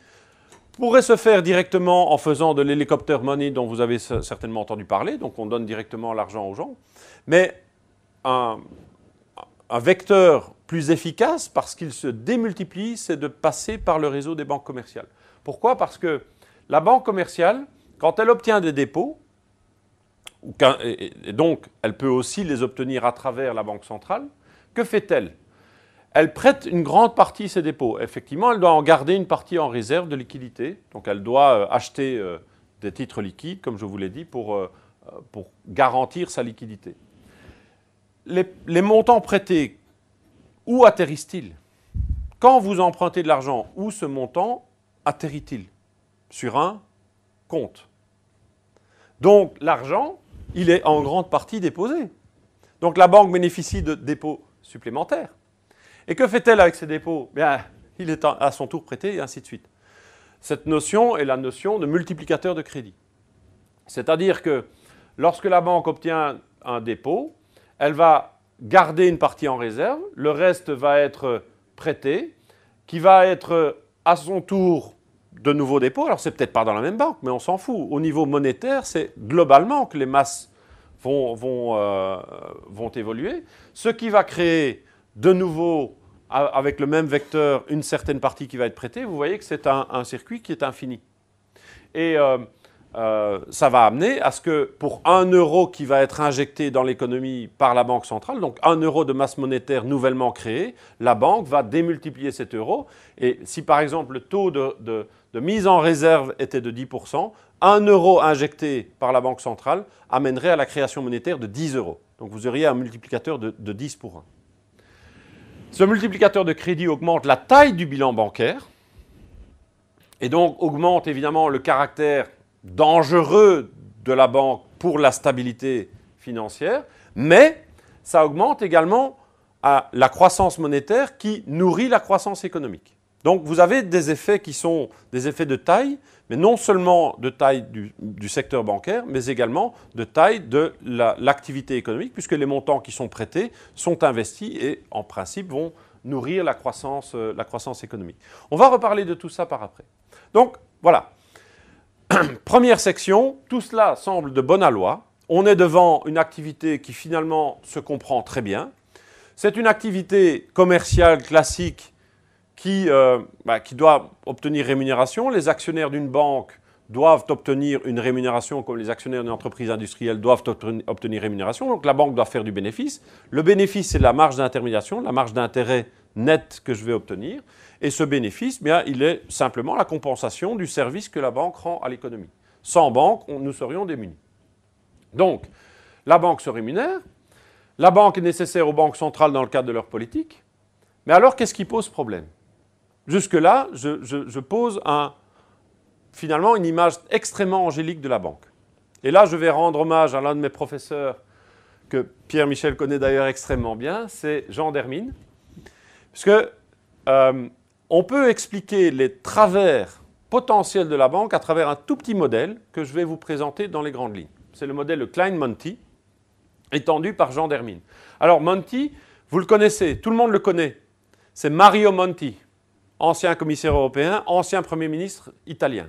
pourrait se faire directement en faisant de l'hélicoptère money dont vous avez certainement entendu parler, donc on donne directement l'argent aux gens, mais un vecteur plus efficace, parce qu'il se démultiplie, c'est de passer par le réseau des banques commerciales. Pourquoi? Parce que la banque commerciale, quand elle obtient des dépôts, et donc elle peut aussi les obtenir à travers la banque centrale, que fait-elle? Elle prête une grande partie de ses dépôts. Effectivement, elle doit en garder une partie en réserve de liquidité, donc elle doit acheter des titres liquides, comme je vous l'ai dit, pour garantir sa liquidité. Les montants prêtés, où atterrissent-ils? Quand vous empruntez de l'argent, où ce montant atterrit-il? Sur un compte. Donc l'argent, il est en grande partie déposé. Donc la banque bénéficie de dépôts supplémentaires. Et que fait-elle avec ces dépôts? Bien, il est à son tour prêté et ainsi de suite. Cette notion est la notion de multiplicateur de crédit. C'est-à-dire que lorsque la banque obtient un dépôt, elle va garder une partie en réserve, le reste va être prêté, qui va être à son tour de nouveaux dépôts. Alors, c'est peut-être pas dans la même banque, mais on s'en fout. Au niveau monétaire, c'est globalement que les masses vont évoluer, ce qui va créer de nouveau, avec le même vecteur, une certaine partie qui va être prêtée. Vous voyez que c'est un circuit qui est infini. Et ça va amener à ce que pour 1 euro qui va être injecté dans l'économie par la Banque centrale, donc 1 euro de masse monétaire nouvellement créée, la banque va démultiplier cet euro. Et si par exemple le taux de mise en réserve était de 10%, 1 euro injecté par la Banque centrale amènerait à la création monétaire de 10 euros. Donc vous auriez un multiplicateur de 10 pour 1. Ce multiplicateur de crédit augmente la taille du bilan bancaire et donc augmente évidemment le caractère dangereux de la banque pour la stabilité financière, mais ça augmente également la croissance monétaire qui nourrit la croissance économique. Donc vous avez des effets qui sont des effets de taille, mais non seulement de taille du secteur bancaire, mais également de taille de l'activité économique, puisque les montants qui sont prêtés sont investis et en principe vont nourrir la croissance économique. On va reparler de tout ça par après. Donc voilà, première section, tout cela semble de bon aloi. On est devant une activité qui finalement se comprend très bien. C'est une activité commerciale classique qui doit obtenir rémunération. Les actionnaires d'une banque doivent obtenir une rémunération comme les actionnaires d'une entreprise industrielle doivent obtenir rémunération. Donc la banque doit faire du bénéfice. Le bénéfice, c'est la marge d'intermédiation, la marge d'intérêt nette que je vais obtenir. Et ce bénéfice, bien, il est simplement la compensation du service que la banque rend à l'économie. Sans banque, nous serions démunis. Donc, la banque se rémunère. La banque est nécessaire aux banques centrales dans le cadre de leur politique. Mais alors, qu'est-ce qui pose problème? Jusque-là, je pose finalement une image extrêmement angélique de la banque. Et là, je vais rendre hommage à l'un de mes professeurs, que Pierre-Michel connaît d'ailleurs extrêmement bien, c'est Jean Dermine. Puisque on peut expliquer les travers potentiels de la banque à travers un tout petit modèle que je vais vous présenter dans les grandes lignes. C'est le modèle Klein-Monty, étendu par Jean Dermine. Alors Monty, vous le connaissez, tout le monde le connaît. C'est Mario Monti, ancien commissaire européen, ancien Premier ministre italien,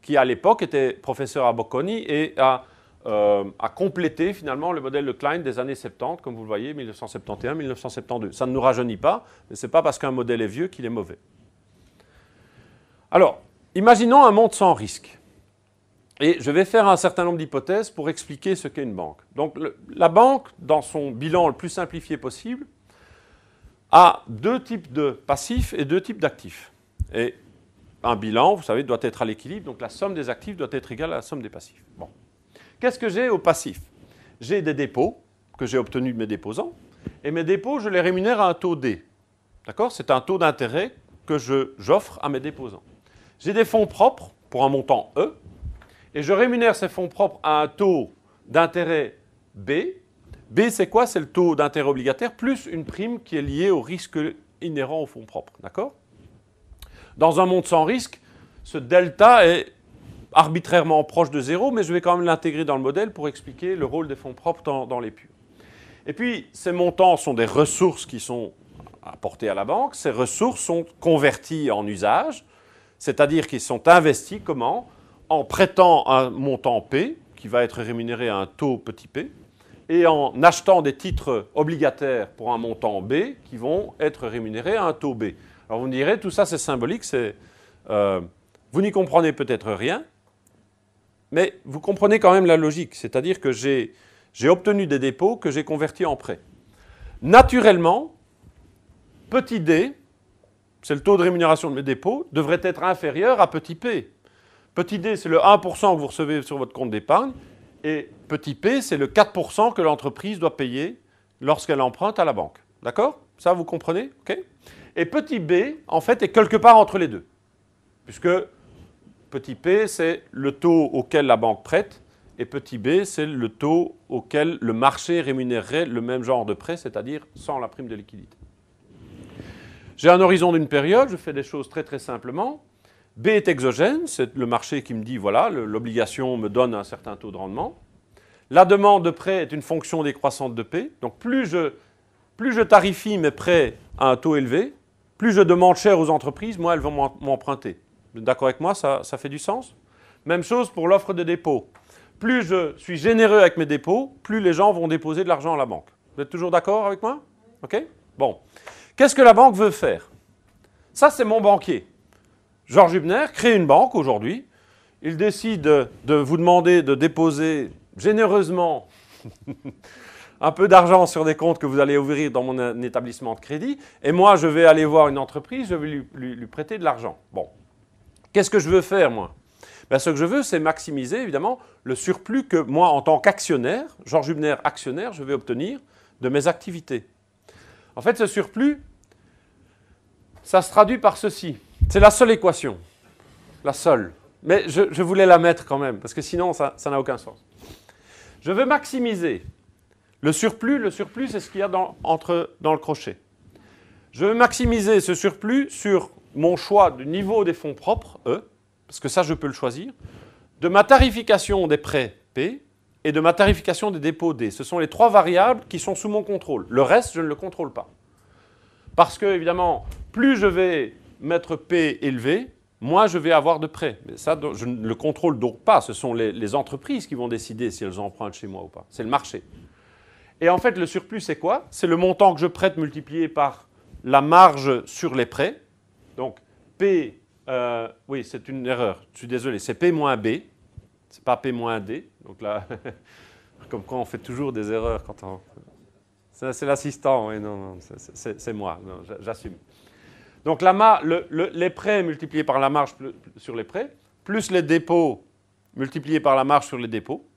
qui à l'époque était professeur à Bocconi et a complété finalement le modèle de Klein des années 70, comme vous le voyez, 1971-1972. Ça ne nous rajeunit pas, mais ce n'est pas parce qu'un modèle est vieux qu'il est mauvais. Alors, imaginons un monde sans risque. Et je vais faire un certain nombre d'hypothèses pour expliquer ce qu'est une banque. Donc la banque, dans son bilan le plus simplifié possible, a deux types de passifs et deux types d'actifs. Et un bilan, vous savez, doit être à l'équilibre, donc la somme des actifs doit être égale à la somme des passifs. Bon. Qu'est-ce que j'ai au passif? J'ai des dépôts que j'ai obtenus de mes déposants, et mes dépôts, je les rémunère à un taux D. D'accord? C'est un taux d'intérêt que j'offre à mes déposants. J'ai des fonds propres pour un montant E, et je rémunère ces fonds propres à un taux d'intérêt B. B, c'est quoi? C'est le taux d'intérêt obligataire plus une prime qui est liée au risque inhérent aux fonds propres. D'accord? Dans un monde sans risque, ce delta est arbitrairement proche de zéro, mais je vais quand même l'intégrer dans le modèle pour expliquer le rôle des fonds propres dans les purs. Et puis, ces montants sont des ressources qui sont apportées à la banque. Ces ressources sont converties en usage, c'est-à-dire qu'ils sont investis comment? En prêtant un montant P, qui va être rémunéré à un taux petit p, et en achetant des titres obligataires pour un montant B, qui vont être rémunérés à un taux B. Alors vous me direz, tout ça c'est symbolique, vous n'y comprenez peut-être rien, mais vous comprenez quand même la logique, c'est-à-dire que j'ai obtenu des dépôts que j'ai convertis en prêts. Naturellement, petit d, c'est le taux de rémunération de mes dépôts, devrait être inférieur à petit p. Petit d, c'est le 1% que vous recevez sur votre compte d'épargne, et petit p, c'est le 4% que l'entreprise doit payer lorsqu'elle emprunte à la banque. D'accord? Ça, vous comprenez? Okay. Et petit b, en fait, est quelque part entre les deux. Puisque petit p, c'est le taux auquel la banque prête, et petit b, c'est le taux auquel le marché rémunérerait le même genre de prêt, c'est-à-dire sans la prime de liquidité. J'ai un horizon d'une période, je fais des choses très très simplement. B est exogène, c'est le marché qui me dit, voilà, l'obligation me donne un certain taux de rendement. La demande de prêt est une fonction décroissante de P. Donc plus je tarifie mes prêts à un taux élevé, plus je demande cher aux entreprises, moins elles vont m'emprunter. Vous êtes d'accord avec moi? Ça fait du sens? Même chose pour l'offre de dépôt. Plus je suis généreux avec mes dépôts, plus les gens vont déposer de l'argent à la banque. Vous êtes toujours d'accord avec moi? OK? Bon. Qu'est-ce que la banque veut faire? Ça, c'est mon banquier. Georges Hübner crée une banque aujourd'hui. Il décide de vous demander de déposer généreusement un peu d'argent sur des comptes que vous allez ouvrir dans mon établissement de crédit. Et moi, je vais aller voir une entreprise, je vais lui prêter de l'argent. Bon. Qu'est-ce que je veux faire, moi? Ben, ce que je veux, c'est maximiser, évidemment, le surplus que moi, en tant qu'actionnaire, Georges Hübner actionnaire, je vais obtenir de mes activités. En fait, ce surplus, ça se traduit par ceci. C'est la seule équation. La seule. Mais je voulais la mettre quand même, parce que sinon, ça n'a aucun sens. Je veux maximiser le surplus, c'est ce qu'il y a dans le crochet. Je veux maximiser ce surplus sur mon choix du niveau des fonds propres, E, parce que ça, je peux le choisir, de ma tarification des prêts, P, et de ma tarification des dépôts, D. Ce sont les 3 variables qui sont sous mon contrôle. Le reste, je ne le contrôle pas. Parce que, évidemment, plus je vais mettre P élevé, moins je vais avoir de prêts. Mais ça, je ne le contrôle donc pas. Ce sont les entreprises qui vont décider si elles empruntent chez moi ou pas. C'est le marché. Et en fait, le surplus, c'est quoi? C'est le montant que je prête multiplié par la marge sur les prêts. Donc, P, oui, c'est une erreur. Je suis désolé. C'est P moins B. C'est pas P moins D. Donc là, comme quoi on fait toujours des erreurs quand on... C'est l'assistant, oui, non, c'est moi, j'assume. Donc les prêts multipliés par la marge sur les prêts, plus les dépôts multipliés par la marge sur les dépôts,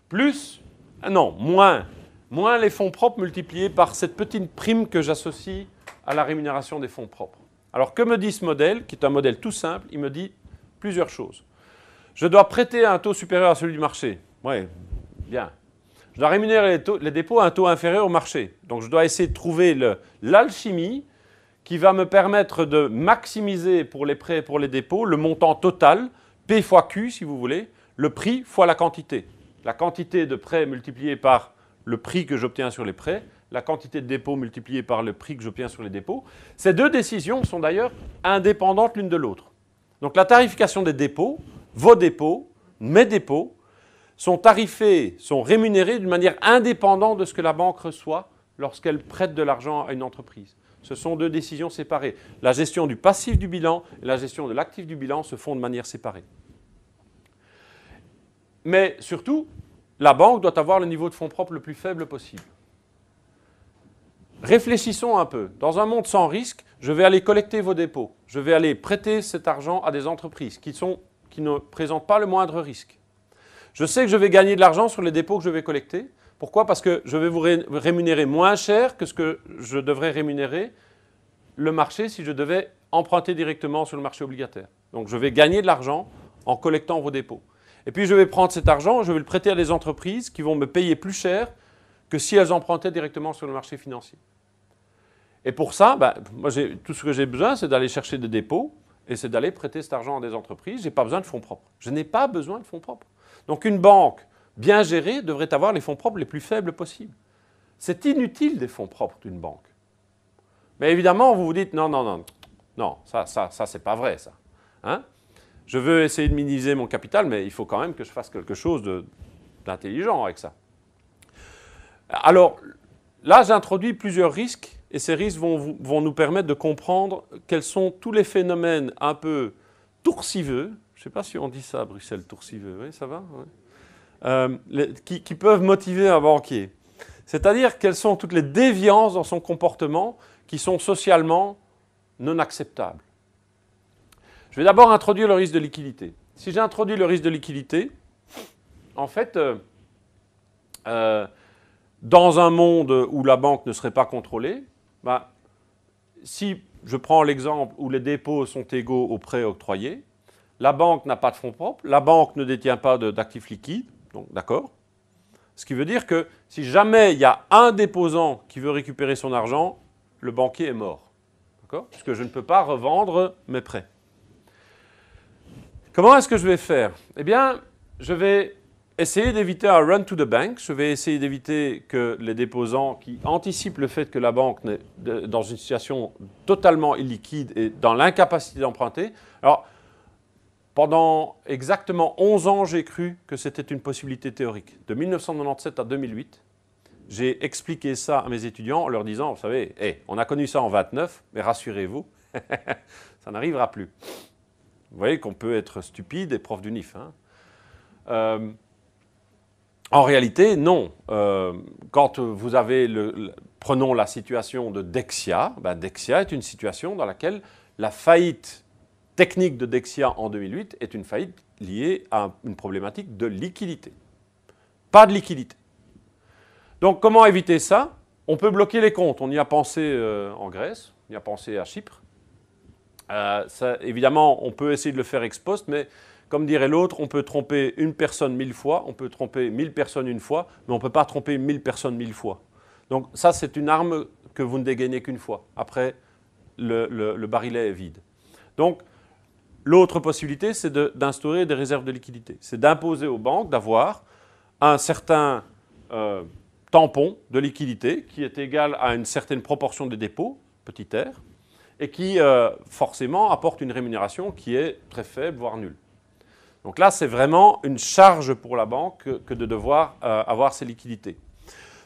plus, moins les fonds propres multipliés par cette petite prime que j'associe à la rémunération des fonds propres. Alors que me dit ce modèle, qui est un modèle tout simple? Il me dit plusieurs choses. Je dois prêter à un taux supérieur à celui du marché. Oui, bien. Je dois rémunérer les dépôts à un taux inférieur au marché. Donc je dois essayer de trouver l'alchimie qui va me permettre de maximiser pour les prêts et pour les dépôts le montant total, P fois Q si vous voulez, le prix fois la quantité. La quantité de prêts multipliée par le prix que j'obtiens sur les prêts, la quantité de dépôts multipliée par le prix que j'obtiens sur les dépôts. Ces 2 décisions sont d'ailleurs indépendantes l'une de l'autre. Donc la tarification des dépôts, vos dépôts, mes dépôts, sont tarifés, sont rémunérés d'une manière indépendante de ce que la banque reçoit lorsqu'elle prête de l'argent à une entreprise. Ce sont 2 décisions séparées. La gestion du passif du bilan et la gestion de l'actif du bilan se font de manière séparée. Mais surtout, la banque doit avoir le niveau de fonds propres le plus faible possible. Réfléchissons un peu. Dans un monde sans risque, je vais aller collecter vos dépôts. Je vais aller prêter cet argent à des entreprises qui ne présentent pas le moindre risque. Je sais que je vais gagner de l'argent sur les dépôts que je vais collecter. Pourquoi? Parce que je vais vous rémunérer moins cher que ce que je devrais rémunérer le marché si je devais emprunter directement sur le marché obligataire. Donc je vais gagner de l'argent en collectant vos dépôts. Et puis je vais prendre cet argent, je vais le prêter à des entreprises qui vont me payer plus cher que si elles empruntaient directement sur le marché financier. Et pour ça, moi tout ce que j'ai besoin, c'est d'aller chercher des dépôts et c'est d'aller prêter cet argent à des entreprises. Je n'ai pas besoin de fonds propres. Je n'ai pas besoin de fonds propres. Donc une banque bien gérée devrait avoir les fonds propres les plus faibles possibles. C'est inutile des fonds propres d'une banque. Mais évidemment, vous vous dites non, ça c'est pas vrai ça. Hein? Je veux essayer de minimiser mon capital, mais il faut quand même que je fasse quelque chose d'intelligent avec ça. Alors là, j'introduis plusieurs risques et ces risques vont nous permettre de comprendre quels sont tous les phénomènes un peu toursiveux. Je ne sais pas si on dit ça à Bruxelles, toursiveux, oui, ça va ouais. Qui peuvent motiver un banquier. C'est-à-dire quelles sont toutes les déviances dans son comportement qui sont socialement non acceptables. Je vais d'abord introduire le risque de liquidité. Si j'introduis le risque de liquidité, en fait, dans un monde où la banque ne serait pas contrôlée, si je prends l'exemple où les dépôts sont égaux aux prêts octroyés, la banque n'a pas de fonds propres, la banque ne détient pas d'actifs liquides, donc d'accord. Ce qui veut dire que si jamais il y a un déposant qui veut récupérer son argent, le banquier est mort, d'accord, puisque je ne peux pas revendre mes prêts. Comment est-ce que je vais faire? Eh bien, je vais essayer d'éviter un run to the bank, je vais essayer d'éviter que les déposants qui anticipent le fait que la banque est dans une situation totalement illiquide et dans l'incapacité d'emprunter. Alors, pendant exactement 11 ans, j'ai cru que c'était une possibilité théorique. De 1997 à 2008, j'ai expliqué ça à mes étudiants en leur disant, vous savez, on a connu ça en 29, mais rassurez-vous, ça n'arrivera plus. Vous voyez qu'on peut être stupide et prof d'UNIF. Hein. En réalité, non. Quand vous avez, prenons la situation de Dexia, Dexia est une situation dans laquelle la faillite technique de Dexia en 2008 est une faillite liée à une problématique de liquidité. Pas de liquidité. Donc comment éviter ça? On peut bloquer les comptes. On y a pensé en Grèce, on y a pensé à Chypre. Ça, évidemment, on peut essayer de le faire ex post, mais comme dirait l'autre, on peut tromper une personne 1000 fois, on peut tromper 1000 personnes une fois, mais on ne peut pas tromper 1000 personnes 1000 fois. Donc ça, c'est une arme que vous ne dégainez qu'une fois. Après, le barillet est vide. Donc, l'autre possibilité, c'est d'instaurer des réserves de liquidité. C'est d'imposer aux banques d'avoir un certain tampon de liquidité qui est égal à une certaine proportion des dépôts, petit r, et qui forcément apporte une rémunération qui est très faible, voire nulle. Donc là, c'est vraiment une charge pour la banque que de devoir avoir ces liquidités.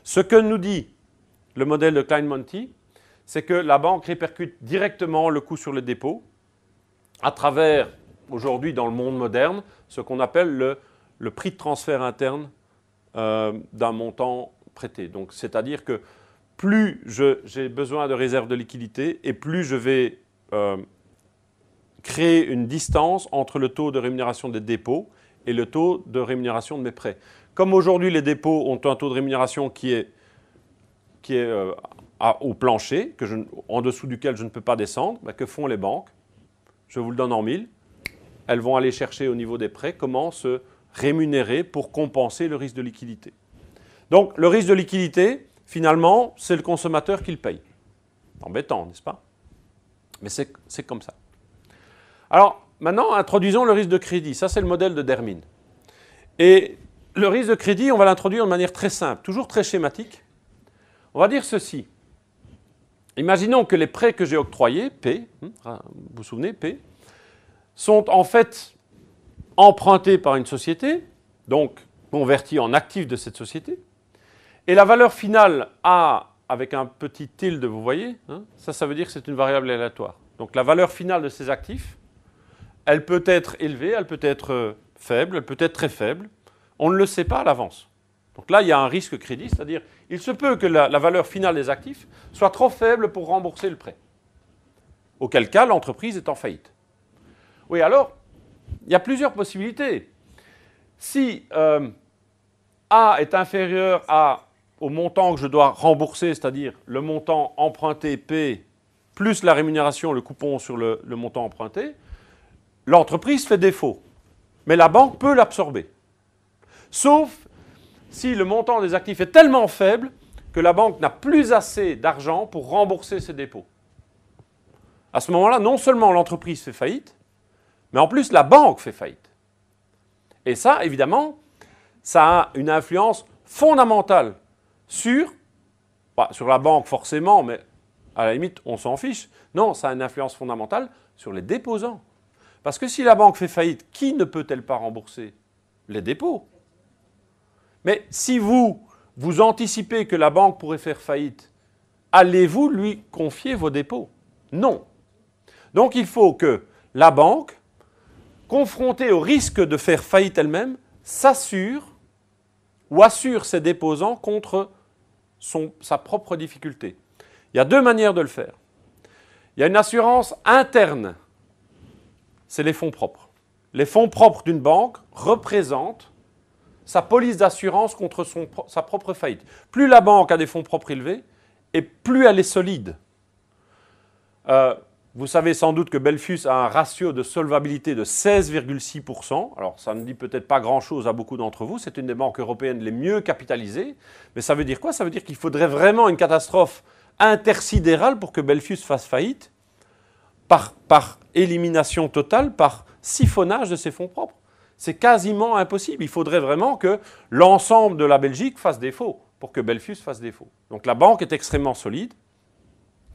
Ce que nous dit le modèle de Klein-Monty, c'est que la banque répercute directement le coût sur les dépôts à travers, aujourd'hui dans le monde moderne, ce qu'on appelle le prix de transfert interne d'un montant prêté. Donc, c'est-à-dire que plus j'ai besoin de réserves de liquidité et plus je vais créer une distance entre le taux de rémunération des dépôts et le taux de rémunération de mes prêts. Comme aujourd'hui les dépôts ont un taux de rémunération qui est au plancher, en dessous duquel je ne peux pas descendre, que font les banques? Je vous le donne en mille. Elles vont aller chercher au niveau des prêts comment se rémunérer pour compenser le risque de liquidité. Donc le risque de liquidité, finalement, c'est le consommateur qui le paye. Embêtant, n'est-ce pas? Mais c'est comme ça. Alors, maintenant, introduisons le risque de crédit. Ça, c'est le modèle de Dermine. Et le risque de crédit, on va l'introduire de manière très simple, toujours très schématique. On va dire ceci. Imaginons que les prêts que j'ai octroyés, P, vous vous souvenez, P, sont en fait empruntés par une société, donc convertis en actifs de cette société. Et la valeur finale A, avec un petit tilde, vous voyez, ça veut dire que c'est une variable aléatoire. Donc la valeur finale de ces actifs, elle peut être élevée, elle peut être faible, elle peut être très faible. On ne le sait pas à l'avance. Donc là, il y a un risque crédit, c'est-à-dire il se peut que la valeur finale des actifs soit trop faible pour rembourser le prêt. Auquel cas, l'entreprise est en faillite. Oui, alors, il y a plusieurs possibilités. Si A est inférieur au montant que je dois rembourser, c'est-à-dire le montant emprunté P plus la rémunération, le coupon sur le montant emprunté, l'entreprise fait défaut. Mais la banque peut l'absorber. Sauf si le montant des actifs est tellement faible que la banque n'a plus assez d'argent pour rembourser ses dépôts. À ce moment-là, non seulement l'entreprise fait faillite, mais en plus la banque fait faillite. Et ça, évidemment, ça a une influence fondamentale sur la banque forcément, mais à la limite, on s'en fiche. Non, ça a une influence fondamentale sur les déposants. Parce que si la banque fait faillite, qui ne peut-elle pas rembourser? Les dépôts. Mais si vous anticipez que la banque pourrait faire faillite, allez-vous lui confier vos dépôts? Non. Donc il faut que la banque, confrontée au risque de faire faillite elle-même, s'assure ou assure ses déposants contre sa propre difficulté. Il y a deux manières de le faire. Il y a une assurance interne, c'est les fonds propres. Les fonds propres d'une banque représentent sa police d'assurance contre sa propre faillite. Plus la banque a des fonds propres élevés, et plus elle est solide. Vous savez sans doute que Belfius a un ratio de solvabilité de 16,6%. Alors, ça ne dit peut-être pas grand-chose à beaucoup d'entre vous. C'est une des banques européennes les mieux capitalisées. Mais ça veut dire quoi? Ça veut dire qu'il faudrait vraiment une catastrophe intersidérale pour que Belfius fasse faillite par élimination totale, par siphonnage de ses fonds propres. C'est quasiment impossible. Il faudrait vraiment que l'ensemble de la Belgique fasse défaut pour que Belfius fasse défaut. Donc la banque est extrêmement solide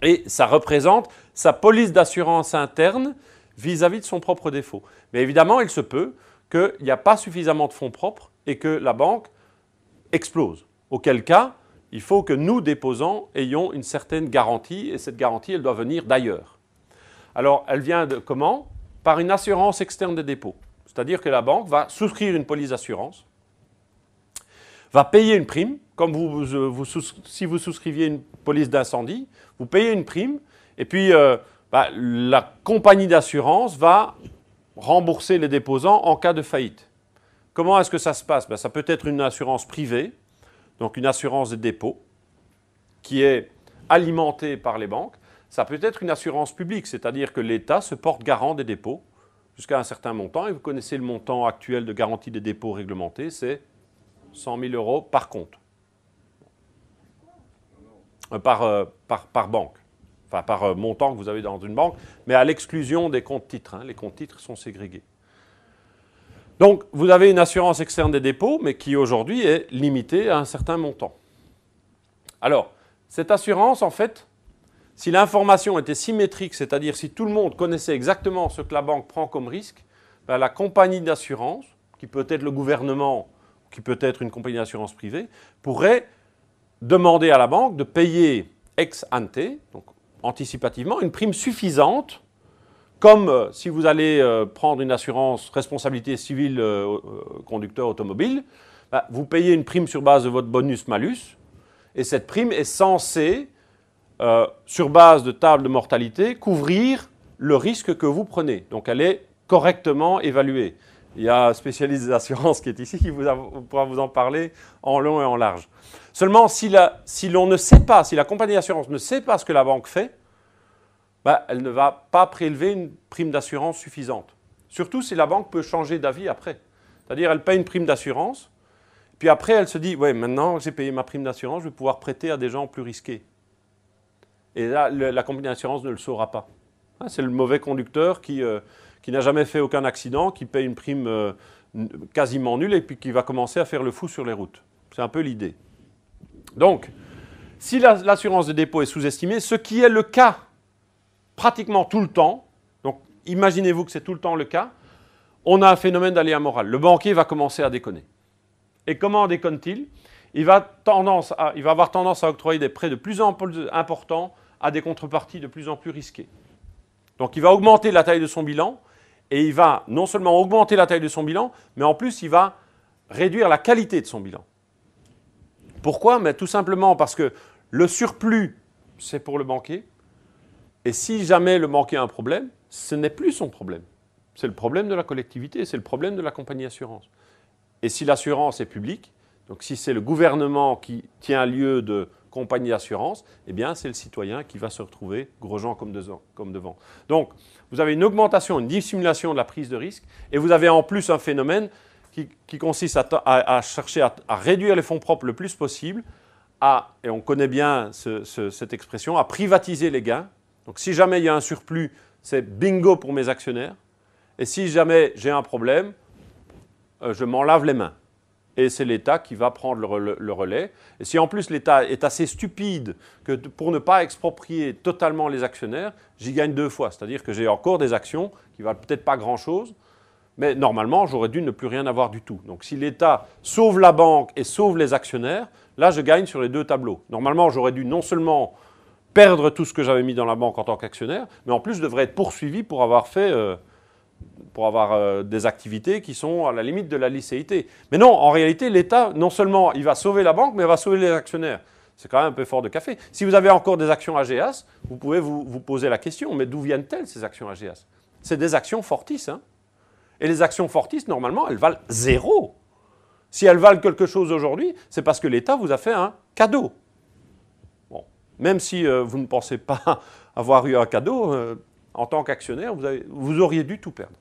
et ça représente sa police d'assurance interne vis-à-vis de son propre défaut. Mais évidemment, il se peut qu'il n'y a pas suffisamment de fonds propres et que la banque explose. Auquel cas, il faut que nous, déposants, ayons une certaine garantie et cette garantie, elle doit venir d'ailleurs. Alors, elle vient de comment? Par une assurance externe des dépôts. C'est-à-dire que la banque va souscrire une police d'assurance, va payer une prime, comme si vous souscriviez une police d'incendie, vous payez une prime, et puis la compagnie d'assurance va rembourser les déposants en cas de faillite. Comment est-ce que ça se passe? Ça peut être une assurance privée, donc une assurance des dépôts, qui est alimentée par les banques. Ça peut être une assurance publique, c'est-à-dire que l'État se porte garant des dépôts, jusqu'à un certain montant, et vous connaissez le montant actuel de garantie des dépôts réglementés, c'est 100 000 € par compte. Par banque. enfin par montant que vous avez dans une banque, mais à l'exclusion des comptes titres. Hein. Les comptes titres sont ségrégés. Donc, vous avez une assurance externe des dépôts, mais qui aujourd'hui est limitée à un certain montant. Alors, cette assurance, en fait, si l'information était symétrique, c'est-à-dire si tout le monde connaissait exactement ce que la banque prend comme risque, ben la compagnie d'assurance, qui peut être le gouvernement, qui peut être une compagnie d'assurance privée, pourrait demander à la banque de payer ex ante, donc anticipativement, une prime suffisante, comme si vous allez prendre une assurance responsabilité civile conducteur automobile, ben, vous payez une prime sur base de votre bonus-malus, et cette prime est censée, sur base de table de mortalité, couvrir le risque que vous prenez. Donc elle est correctement évaluée. Il y a un spécialiste des assurances qui est ici, qui pourra vous en parler en long et en large. Seulement, si l'on ne sait pas, si la compagnie d'assurance ne sait pas ce que la banque fait, ben, elle ne va pas prélever une prime d'assurance suffisante. Surtout si la banque peut changer d'avis après. C'est-à-dire, elle paye une prime d'assurance, puis après, elle se dit, ouais, maintenant j'ai payé ma prime d'assurance, je vais pouvoir prêter à des gens plus risqués. Et là, la compagnie d'assurance ne le saura pas. C'est le mauvais conducteur qui n'a jamais fait aucun accident, qui paye une prime quasiment nulle et puis qui va commencer à faire le fou sur les routes. C'est un peu l'idée. Donc, si l'assurance de dépôt est sous-estimée, ce qui est le cas pratiquement tout le temps, donc imaginez-vous que c'est tout le temps le cas, on a un phénomène d'aléa moral. Le banquier va commencer à déconner. Et comment déconne-t-il ? Il va avoir tendance à octroyer des prêts de plus en plus importants à des contreparties de plus en plus risquées. Donc il va augmenter la taille de son bilan, et il va non seulement augmenter la taille de son bilan, mais en plus il va réduire la qualité de son bilan. Pourquoi ? Mais tout simplement parce que le surplus, c'est pour le banquier, et si jamais le banquier a un problème, ce n'est plus son problème. C'est le problème de la collectivité, c'est le problème de la compagnie d'assurance. Et si l'assurance est publique, donc si c'est le gouvernement qui tient lieu de compagnie d'assurance, eh bien c'est le citoyen qui va se retrouver gros gens comme devant. Donc vous avez une augmentation, une dissimulation de la prise de risque, et vous avez en plus un phénomène qui consiste à chercher à réduire les fonds propres le plus possible, et on connaît bien cette expression, à privatiser les gains. Donc si jamais il y a un surplus, c'est bingo pour mes actionnaires, et si jamais j'ai un problème, je m'en lave les mains. Et c'est l'État qui va prendre le relais. Et si en plus l'État est assez stupide que pour ne pas exproprier totalement les actionnaires, j'y gagne deux fois. C'est-à-dire que j'ai encore des actions qui ne valent peut-être pas grand-chose, mais normalement, j'aurais dû ne plus rien avoir du tout. Donc si l'État sauve la banque et sauve les actionnaires, là, je gagne sur les deux tableaux. Normalement, j'aurais dû non seulement perdre tout ce que j'avais mis dans la banque en tant qu'actionnaire, mais en plus, je devrais être poursuivi pour avoir fait... pour avoir des activités qui sont à la limite de la licéité. Mais non, en réalité, l'État, non seulement il va sauver la banque, mais il va sauver les actionnaires. C'est quand même un peu fort de café. Si vous avez encore des actions AGEAS, vous pouvez vous poser la question, mais d'où viennent-elles ces actions AGEAS ? C'est des actions Fortis. Hein ? Et les actions Fortis, normalement, elles valent zéro. Si elles valent quelque chose aujourd'hui, c'est parce que l'État vous a fait un cadeau. Bon, même si vous ne pensez pas avoir eu un cadeau, en tant qu'actionnaire, vous auriez dû tout perdre.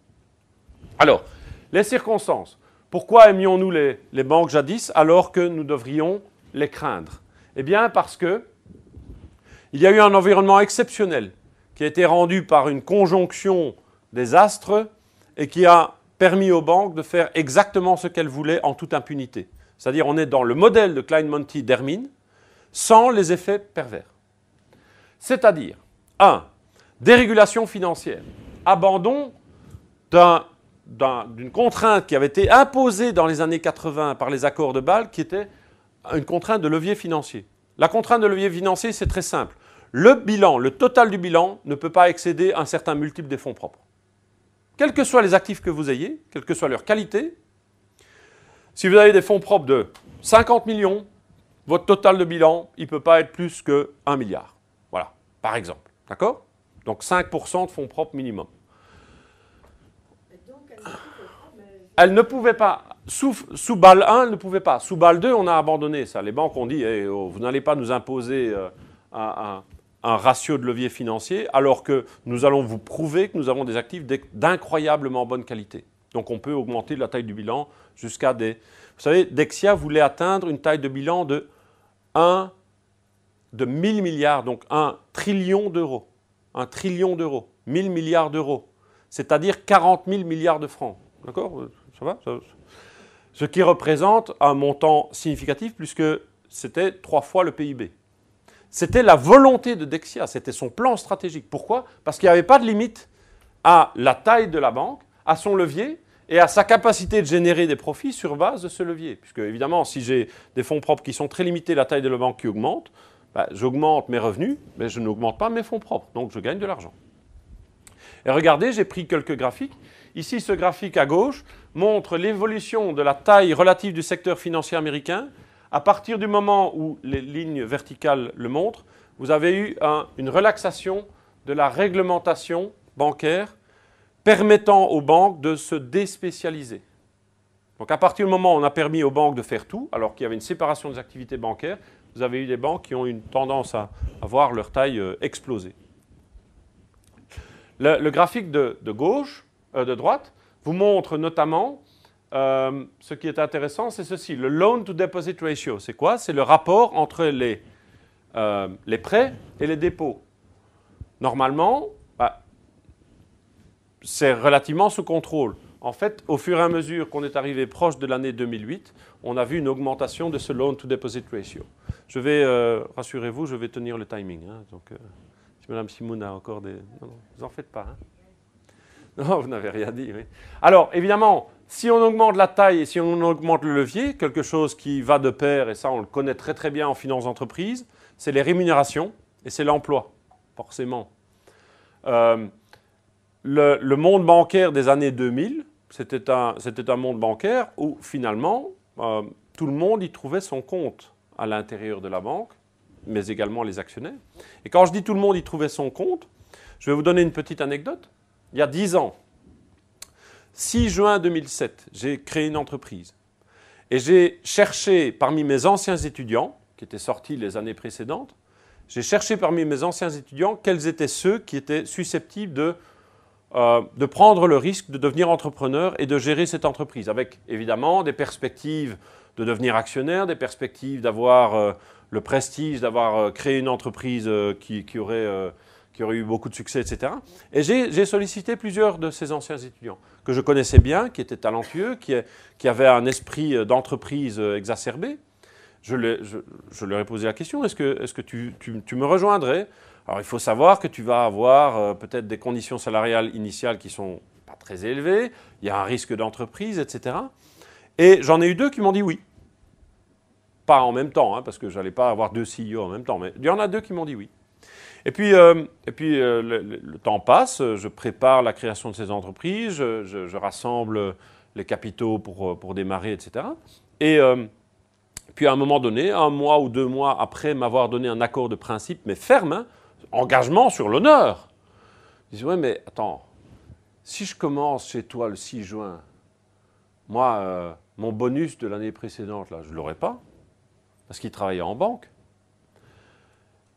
Alors, les circonstances. Pourquoi aimions-nous les banques jadis alors que nous devrions les craindre ? Eh bien, parce qu'il y a eu un environnement exceptionnel qui a été rendu par une conjonction des astres et qui a permis aux banques de faire exactement ce qu'elles voulaient en toute impunité. C'est-à-dire, on est dans le modèle de Klein-Monty d'Hermine sans les effets pervers. C'est-à-dire, 1. Dérégulation financière. Abandon d'une contrainte qui avait été imposée dans les années 80 par les accords de Bâle, qui était une contrainte de levier financier. La contrainte de levier financier, c'est très simple. Le bilan, le total du bilan, ne peut pas excéder un certain multiple des fonds propres. Quels que soient les actifs que vous ayez, quelle que soit leur qualité, si vous avez des fonds propres de 50 millions, votre total de bilan, il ne peut pas être plus que 1 milliard. Voilà, par exemple. D'accord ? Donc 5% de fonds propres minimum. Elle ne pouvait pas. Sous Bâle 1, elle ne pouvait pas. Sous Bâle 2, on a abandonné ça. Les banques ont dit hey, oh, vous n'allez pas nous imposer un ratio de levier financier alors que nous allons vous prouver que nous avons des actifs d'incroyablement bonne qualité. Donc on peut augmenter la taille du bilan jusqu'à des... Vous savez, Dexia voulait atteindre une taille de bilan de 1 de 1000 milliards, donc 1 trillion d'euros. 1 trillion d'euros, 1000 milliards d'euros, c'est-à-dire 40 000 milliards de francs. D'accord? Ça va? Ce qui représente un montant significatif puisque c'était 3 fois le PIB. C'était la volonté de Dexia, c'était son plan stratégique. Pourquoi? Parce qu'il n'y avait pas de limite à la taille de la banque, à son levier et à sa capacité de générer des profits sur base de ce levier. Puisque évidemment, si j'ai des fonds propres qui sont très limités, la taille de la banque qui augmente, j'augmente mes revenus, mais je n'augmente pas mes fonds propres, donc je gagne de l'argent. Et regardez, j'ai pris quelques graphiques. Ici, ce graphique à gauche montre l'évolution de la taille relative du secteur financier américain. À partir du moment où les lignes verticales le montrent, vous avez eu une relaxation de la réglementation bancaire permettant aux banques de se déspécialiser. Donc à partir du moment où on a permis aux banques de faire tout, alors qu'il y avait une séparation des activités bancaires, vous avez eu des banques qui ont une tendance à voir leur taille exploser. Le graphique de droite, vous montre notamment, ce qui est intéressant, c'est ceci, le loan to deposit ratio. C'est quoi? C'est le rapport entre les prêts et les dépôts. Normalement, c'est relativement sous contrôle. En fait, au fur et à mesure qu'on est arrivé proche de l'année 2008, on a vu une augmentation de ce loan to deposit ratio. Je vais, rassurez-vous, je vais tenir le timing. Hein, donc, si Mme Simoun a encore des... Non, vous n'en faites pas. Hein. Non, vous n'avez rien dit. Oui. Alors, évidemment, si on augmente la taille et si on augmente le levier, quelque chose qui va de pair, et ça on le connaît très très bien en finance d'entreprise, c'est les rémunérations et c'est l'emploi, forcément. Le monde bancaire des années 2000, c'était un monde bancaire où finalement, tout le monde y trouvait son compte à l'intérieur de la banque, mais également les actionnaires. Et quand je dis tout le monde y trouvait son compte, je vais vous donner une petite anecdote. Il y a 10 ans, 6 juin 2007, j'ai créé une entreprise. Et j'ai cherché parmi mes anciens étudiants, qui étaient sortis les années précédentes, j'ai cherché parmi mes anciens étudiants quels étaient ceux qui étaient susceptibles de prendre le risque de devenir entrepreneur et de gérer cette entreprise, avec évidemment des perspectives de devenir actionnaire, des perspectives d'avoir le prestige d'avoir créé une entreprise qui aurait eu beaucoup de succès, etc. Et j'ai sollicité plusieurs de ces anciens étudiants que je connaissais bien, qui étaient talentueux, qui avaient un esprit d'entreprise exacerbé. Je leur ai posé la question, est-ce que tu me rejoindrais? Alors il faut savoir que tu vas avoir peut-être des conditions salariales initiales qui ne sont pas très élevées, il y a un risque d'entreprise, etc. Et j'en ai eu 2 qui m'ont dit oui. Pas en même temps, hein, parce que je n'allais pas avoir 2 CEO en même temps, mais il y en a 2 qui m'ont dit oui. Et puis, le temps passe, je prépare la création de ces entreprises, je rassemble les capitaux pour démarrer, etc. Et puis à un moment donné, 1 mois ou 2 mois après m'avoir donné un accord de principe, mais ferme, hein, engagement sur l'honneur, je dis, ouais, mais attends, si je commence chez toi le 6 juin, moi, mon bonus de l'année précédente, là, je ne l'aurai pas, parce qu'il travaillait en banque.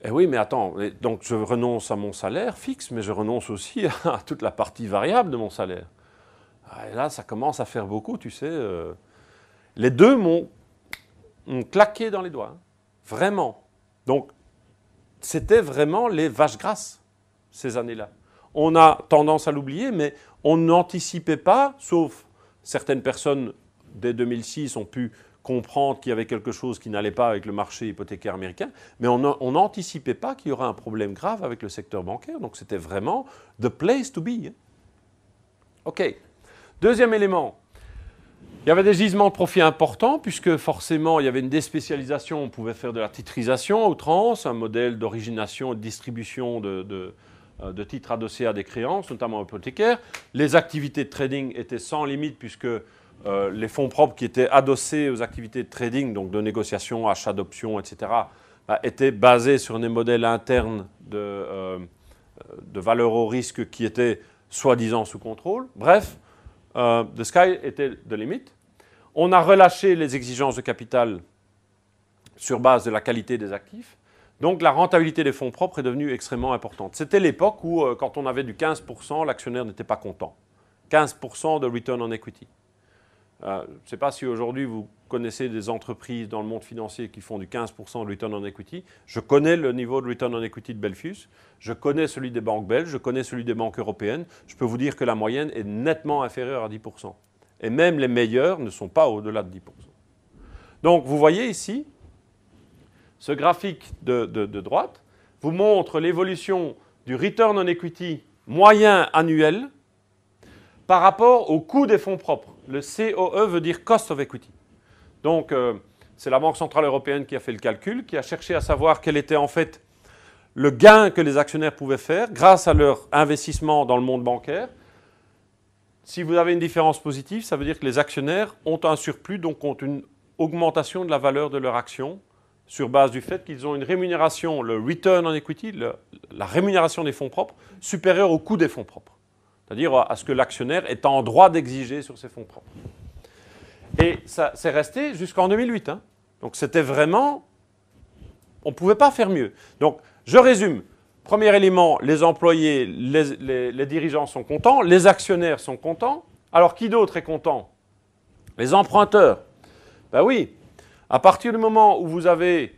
Eh oui, mais attends, donc je renonce à mon salaire fixe, mais je renonce aussi à toute la partie variable de mon salaire. Et là, ça commence à faire beaucoup, tu sais. Les 2 m'ont claqué dans les doigts, hein, vraiment. Donc, c'était vraiment les vaches grasses, ces années-là. On a tendance à l'oublier, mais on n'anticipait pas, sauf certaines personnes, dès 2006, ont pu comprendre qu'il y avait quelque chose qui n'allait pas avec le marché hypothécaire américain, mais on n'anticipait pas qu'il y aurait un problème grave avec le secteur bancaire. Donc c'était vraiment the place to be. OK. Deuxième élément, il y avait des gisements de profit importants, puisque forcément il y avait une déspécialisation, on pouvait faire de la titrisation à outrance, un modèle d'origination et de distribution de titres adossés à des créances, notamment hypothécaires. Les activités de trading étaient sans limite, puisque les fonds propres qui étaient adossés aux activités de trading, donc de négociation, achat d'options, etc., étaient basés sur des modèles internes de valeur au risque qui étaient soi-disant sous contrôle. Bref, the sky était the limit. On a relâché les exigences de capital sur base de la qualité des actifs. Donc la rentabilité des fonds propres est devenue extrêmement importante. C'était l'époque où, quand on avait du 15%, l'actionnaire n'était pas content. 15% de return on equity. Je ne sais pas si aujourd'hui vous connaissez des entreprises dans le monde financier qui font du 15% de return on equity. Je connais le niveau de return on equity de Belfius, je connais celui des banques belges, je connais celui des banques européennes. Je peux vous dire que la moyenne est nettement inférieure à 10%. Et même les meilleurs ne sont pas au-delà de 10%. Donc vous voyez ici, ce graphique de droite vous montre l'évolution du return on equity moyen annuel par rapport au coût des fonds propres. Le COE veut dire Cost of Equity. Donc, c'est la Banque Centrale Européenne qui a fait le calcul, qui a cherché à savoir quel était en fait le gain que les actionnaires pouvaient faire grâce à leur investissement dans le monde bancaire. Si vous avez une différence positive, ça veut dire que les actionnaires ont un surplus, donc ont une augmentation de la valeur de leur action sur base du fait qu'ils ont une rémunération, le return on equity, la rémunération des fonds propres, supérieure au coût des fonds propres. C'est-à-dire à ce que l'actionnaire est en droit d'exiger sur ses fonds propres. Et ça c'est resté jusqu'en 2008. Hein. Donc c'était vraiment... On ne pouvait pas faire mieux. Donc je résume. Premier élément, les employés, les dirigeants sont contents, les actionnaires sont contents. Alors qui d'autre est content? Les emprunteurs. Ben oui, à partir du moment où vous avez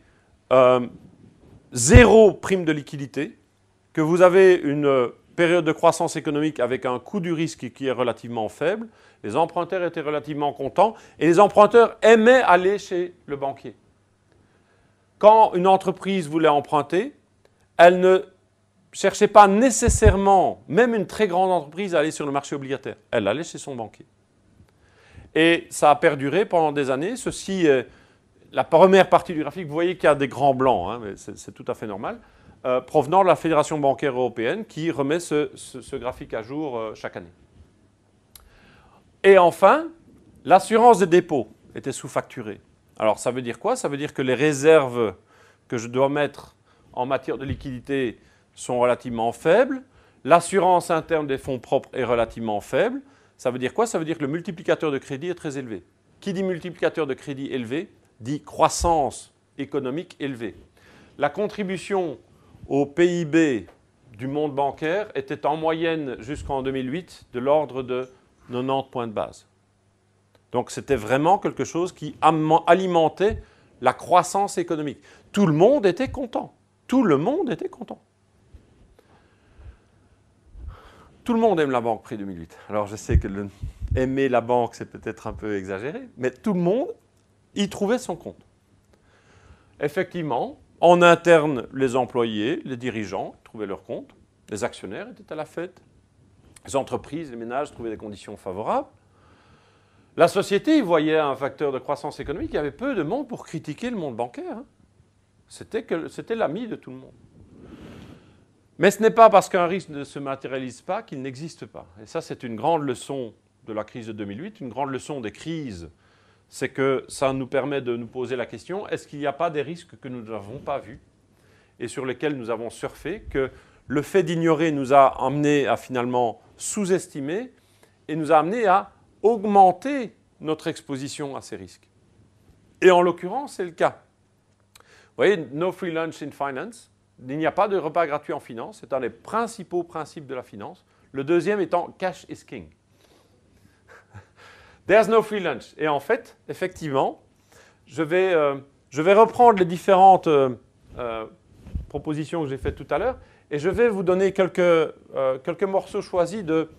zéro prime de liquidité, que vous avez une période de croissance économique avec un coût du risque qui est relativement faible, les emprunteurs étaient relativement contents et les emprunteurs aimaient aller chez le banquier. Quand une entreprise voulait emprunter, elle ne cherchait pas nécessairement, même une très grande entreprise, à aller sur le marché obligataire. Elle allait chez son banquier. Et ça a perduré pendant des années. Ceci, la première partie du graphique, vous voyez qu'il y a des grands blancs, hein, mais c'est tout à fait normal. Provenant de la Fédération bancaire européenne qui remet ce graphique à jour chaque année. Et enfin, l'assurance des dépôts était sous-facturée. Alors ça veut dire quoi? Ça veut dire que les réserves que je dois mettre en matière de liquidité sont relativement faibles. L'assurance interne des fonds propres est relativement faible. Ça veut dire quoi? Ça veut dire que le multiplicateur de crédit est très élevé. Qui dit multiplicateur de crédit élevé dit croissance économique élevée. La contribution au PIB du monde bancaire était en moyenne jusqu'en 2008 de l'ordre de 90 points de base. Donc c'était vraiment quelque chose qui alimentait la croissance économique. Tout le monde était content. Tout le monde était content. Tout le monde aime la banque pré-2008. Alors je sais que aimer la banque, c'est peut-être un peu exagéré, mais tout le monde y trouvait son compte. Effectivement, en interne, les employés, les dirigeants trouvaient leur compte, les actionnaires étaient à la fête, les entreprises, les ménages trouvaient des conditions favorables. La société voyait un facteur de croissance économique, il y avait peu de monde pour critiquer le monde bancaire. Hein. C'était l'ami de tout le monde. Mais ce n'est pas parce qu'un risque ne se matérialise pas qu'il n'existe pas. Et ça, c'est une grande leçon de la crise de 2008, une grande leçon des crises. C'est que ça nous permet de nous poser la question, est-ce qu'il n'y a pas des risques que nous n'avons pas vus et sur lesquels nous avons surfé, que le fait d'ignorer nous a amené à finalement sous-estimer et nous a amené à augmenter notre exposition à ces risques. Et en l'occurrence, c'est le cas. Vous voyez, no free lunch in finance, il n'y a pas de repas gratuit en finance, c'est un des principaux principes de la finance. Le deuxième étant cash is king. There's no free lunch. Et en fait, effectivement, je vais reprendre les différentes propositions que j'ai faites tout à l'heure et je vais vous donner quelques morceaux choisis de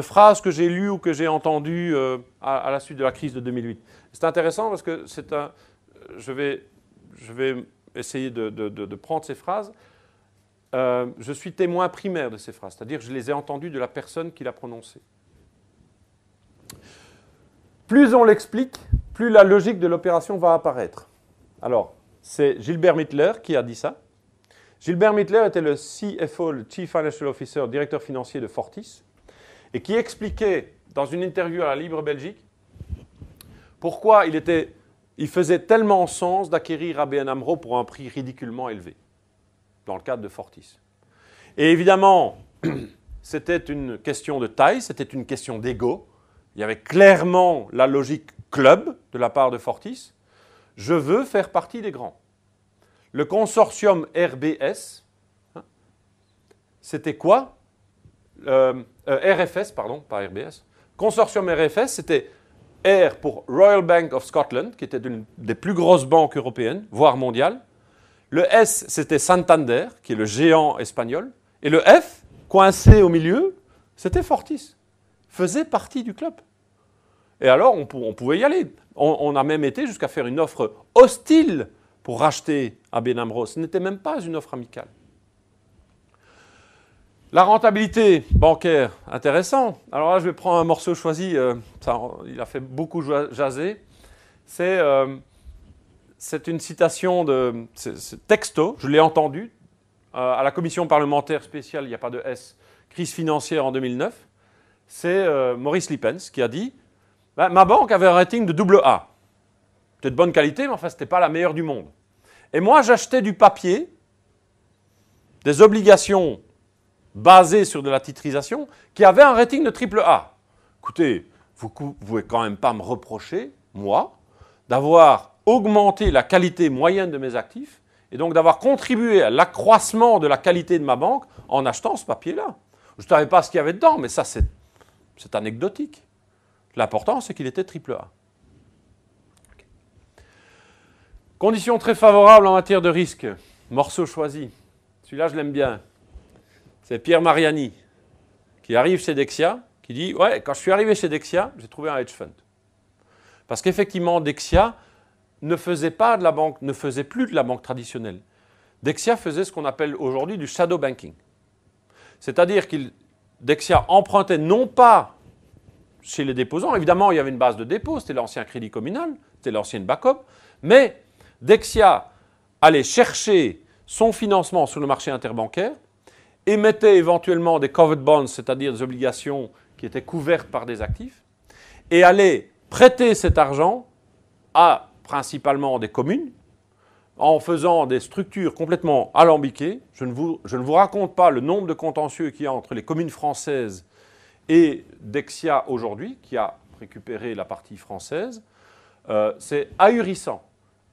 phrases que j'ai lues ou que j'ai entendues à la suite de la crise de 2008. C'est intéressant parce que je vais essayer de prendre ces phrases. Je suis témoin primaire de ces phrases, c'est-à-dire que je les ai entendues de la personne qui l'a prononcée. Plus on l'explique, plus la logique de l'opération va apparaître. Alors, c'est Gilbert Mittler qui a dit ça. Gilbert Mittler était le CFO, le Chief Financial Officer, directeur financier de Fortis, et qui expliquait dans une interview à la Libre Belgique pourquoi il faisait tellement sens d'acquérir ABN AMRO pour un prix ridiculement élevé, dans le cadre de Fortis. Et évidemment, c'était une question de taille, c'était une question d'ego. Il y avait clairement la logique club de la part de Fortis. Je veux faire partie des grands. Le consortium RBS, c'était quoi RFS, pardon, pas RBS. Consortium RFS, c'était R pour Royal Bank of Scotland, qui était une des plus grosses banques européennes, voire mondiales. Le S, c'était Santander, qui est le géant espagnol. Et le F, coincé au milieu, c'était Fortis. Faisait partie du club. Et alors, on pouvait y aller. On a même été jusqu'à faire une offre hostile pour racheter ABN AMRO. Ce n'était même pas une offre amicale. La rentabilité bancaire, intéressant. Alors là, je vais prendre un morceau choisi. Il a fait beaucoup jaser. C'est une citation de texto, je l'ai entendu, à la commission parlementaire spéciale, il n'y a pas de S, crise financière en 2009. C'est Maurice Lippens qui a dit ma banque avait un rating de AA. C'était de bonne qualité, mais enfin, ce n'était pas la meilleure du monde. Et moi, j'achetais du papier, des obligations basées sur de la titrisation, qui avaient un rating de AAA. Écoutez, vous ne pouvez quand même pas me reprocher, moi, d'avoir augmenté la qualité moyenne de mes actifs et donc d'avoir contribué à l'accroissement de la qualité de ma banque en achetant ce papier-là. Je ne savais pas ce qu'il y avait dedans, mais ça, c'est anecdotique. L'important, c'est qu'il était AAA. Okay. Conditions très favorables en matière de risque. Morceau choisi. Celui-là, je l'aime bien. C'est Pierre Mariani qui arrive chez Dexia, qui dit « Ouais, quand je suis arrivé chez Dexia, j'ai trouvé un hedge fund. » Parce qu'effectivement, Dexia ne faisait plus de la banque traditionnelle. Dexia faisait ce qu'on appelle aujourd'hui du shadow banking. C'est-à-dire que Dexia empruntait non pas chez les déposants, évidemment il y avait une base de dépôt, c'était l'ancien crédit communal, c'était l'ancienne backup, mais Dexia allait chercher son financement sur le marché interbancaire, émettait éventuellement des covered bonds, c'est-à-dire des obligations qui étaient couvertes par des actifs, et allait prêter cet argent à principalement des communes, en faisant des structures complètement alambiquées. Je ne vous raconte pas le nombre de contentieux qu'il y a entre les communes françaises et Dexia aujourd'hui, qui a récupéré la partie française. C'est ahurissant.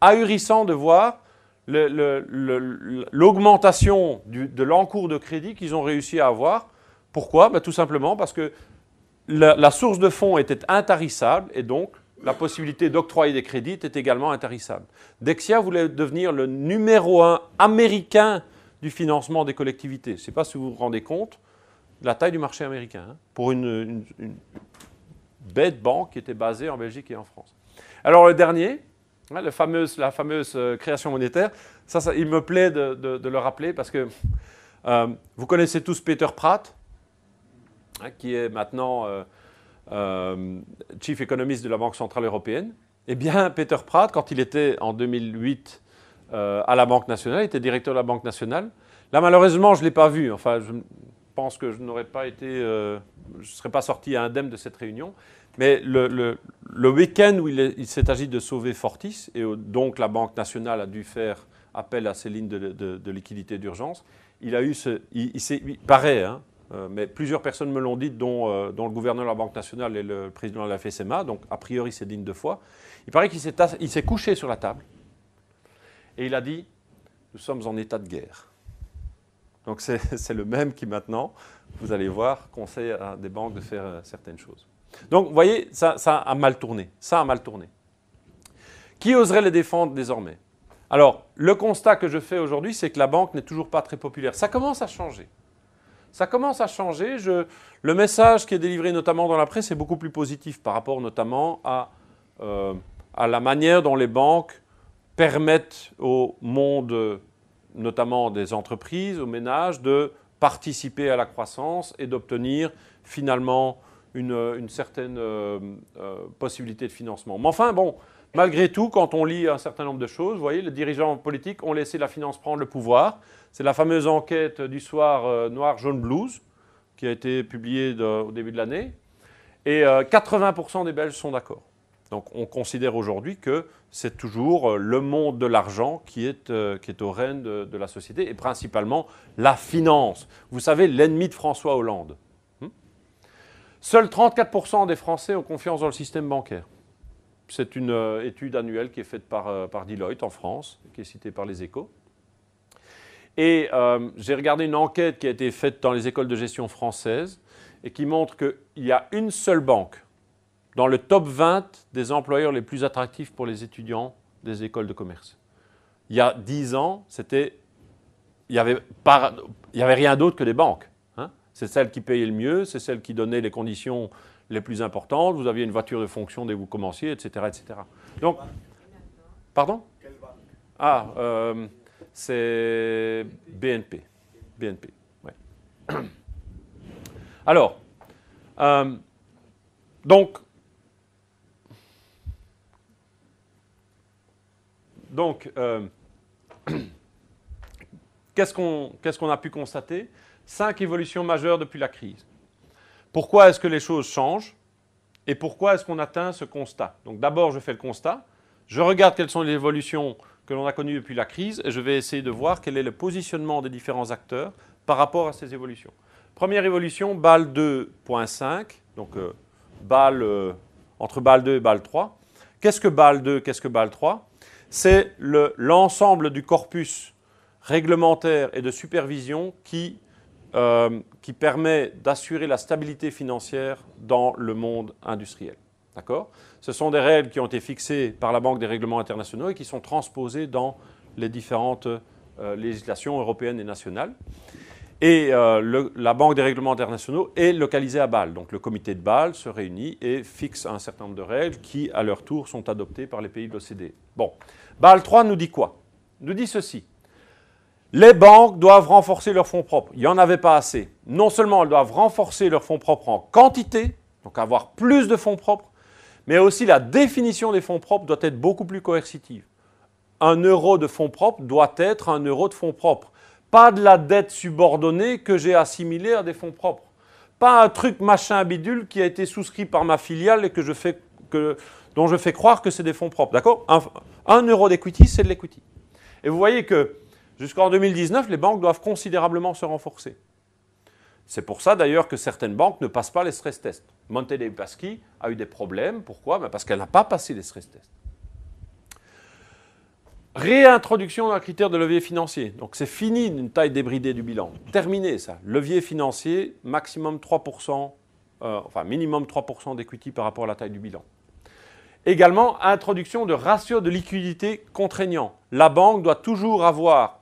Ahurissant de voir l'augmentation de l'encours de crédit qu'ils ont réussi à avoir. Pourquoi ? Tout simplement parce que la source de fonds était intarissable et donc la possibilité d'octroyer des crédits était également intarissable. Dexia voulait devenir le numéro 1 américain du financement des collectivités. Je ne sais pas si vous vous rendez compte de la taille du marché américain pour une bête banque qui était basée en Belgique et en France. Alors le dernier, la fameuse création monétaire, ça, il me plaît de le rappeler parce que vous connaissez tous Peter Pratt, qui est maintenant Chief Economist de la Banque Centrale Européenne. Eh bien, Peter Pratt, quand il était en 2008 à la Banque Nationale, il était directeur de la Banque Nationale. Là, malheureusement, je ne l'ai pas vu. Enfin, je pense que je n'aurais pas été, je ne serais pas sorti indemne de cette réunion. Mais le week-end où il s'est agi de sauver Fortis, et donc la Banque Nationale a dû faire appel à ses lignes de liquidité d'urgence, il a eu il paraît, hein, mais plusieurs personnes me l'ont dit, dont le gouverneur de la Banque Nationale et le président de la FSMA, donc a priori c'est digne de foi. Il paraît qu'il s'est couché sur la table et il a dit « Nous sommes en état de guerre ». Donc c'est le même qui maintenant, vous allez voir, conseille à des banques de faire certaines choses. Donc vous voyez, ça a mal tourné. Ça a mal tourné. Qui oserait les défendre désormais ? Alors, le constat que je fais aujourd'hui, c'est que la banque n'est toujours pas très populaire. Ça commence à changer. Ça commence à changer. Le message qui est délivré notamment dans la presse est beaucoup plus positif par rapport notamment à la manière dont les banques permettent au monde, notamment des entreprises, aux ménages, de participer à la croissance et d'obtenir finalement une certaine possibilité de financement. Mais enfin, bon, malgré tout, quand on lit un certain nombre de choses, vous voyez, les dirigeants politiques ont laissé la finance prendre le pouvoir. C'est la fameuse enquête du soir Noir, Jaune, Blues, qui a été publiée au début de l'année. Et 80% des Belges sont d'accord. Donc on considère aujourd'hui que c'est toujours le monde de l'argent qui est au règne de la société, et principalement la finance. Vous savez, l'ennemi de François Hollande. Seuls 34% des Français ont confiance dans le système bancaire. C'est une étude annuelle qui est faite par Deloitte en France, qui est citée par les Échos. Et j'ai regardé une enquête qui a été faite dans les écoles de gestion françaises et qui montre qu'il y a une seule banque dans le top 20 des employeurs les plus attractifs pour les étudiants des écoles de commerce. Il y a 10 ans, il n'y avait rien d'autre que des banques. Hein. C'est celle qui payait le mieux, c'est celle qui donnait les conditions les plus importantes. Vous aviez une voiture de fonction dès que vous commenciez, etc. etc. Donc, pardon ? Quelle banque? Ah, c'est BNP. BNP, ouais. Alors, donc, qu'est-ce qu'on a pu constater? 5 évolutions majeures depuis la crise. Pourquoi est-ce que les choses changent? Et pourquoi est-ce qu'on atteint ce constat? Donc d'abord, je fais le constat. Je regarde quelles sont les évolutions que l'on a connues depuis la crise et je vais essayer de voir quel est le positionnement des différents acteurs par rapport à ces évolutions. Première évolution, BAL 2.5, donc entre BAL 2 et BAL 3. Qu'est-ce que BAL 2, qu'est-ce que BAL 3? C'est l'ensemble du corpus réglementaire et de supervision qui permet d'assurer la stabilité financière dans le monde industriel. D'accord ? Ce sont des règles qui ont été fixées par la Banque des règlements internationaux et qui sont transposées dans les différentes législations européennes et nationales. Et la Banque des règlements internationaux est localisée à Bâle. Donc le comité de Bâle se réunit et fixe un certain nombre de règles qui, à leur tour, sont adoptées par les pays de l'OCDE. Bon, Bâle 3 nous dit quoi? Nous dit ceci. Les banques doivent renforcer leurs fonds propres. Il n'y en avait pas assez. Non seulement elles doivent renforcer leurs fonds propres en quantité, donc avoir plus de fonds propres, mais aussi la définition des fonds propres doit être beaucoup plus coercitive. 1 euro de fonds propres doit être 1 euro de fonds propres. Pas de la dette subordonnée que j'ai assimilée à des fonds propres. Pas un truc machin bidule qui a été souscrit par ma filiale et dont je fais croire que c'est des fonds propres. D'accord ? 1 euro d'equity, c'est de l'equity. Et vous voyez que jusqu'en 2019, les banques doivent considérablement se renforcer. C'est pour ça d'ailleurs que certaines banques ne passent pas les stress tests. Monte dei Paschi a eu des problèmes. Pourquoi ? Parce qu'elle n'a pas passé les stress tests. Réintroduction d'un critère de levier financier. Donc c'est fini d'une taille débridée du bilan. Terminé ça. Levier financier, maximum 3%, minimum 3% d'equity par rapport à la taille du bilan. Également, introduction de ratio de liquidité contraignant. La banque doit toujours avoir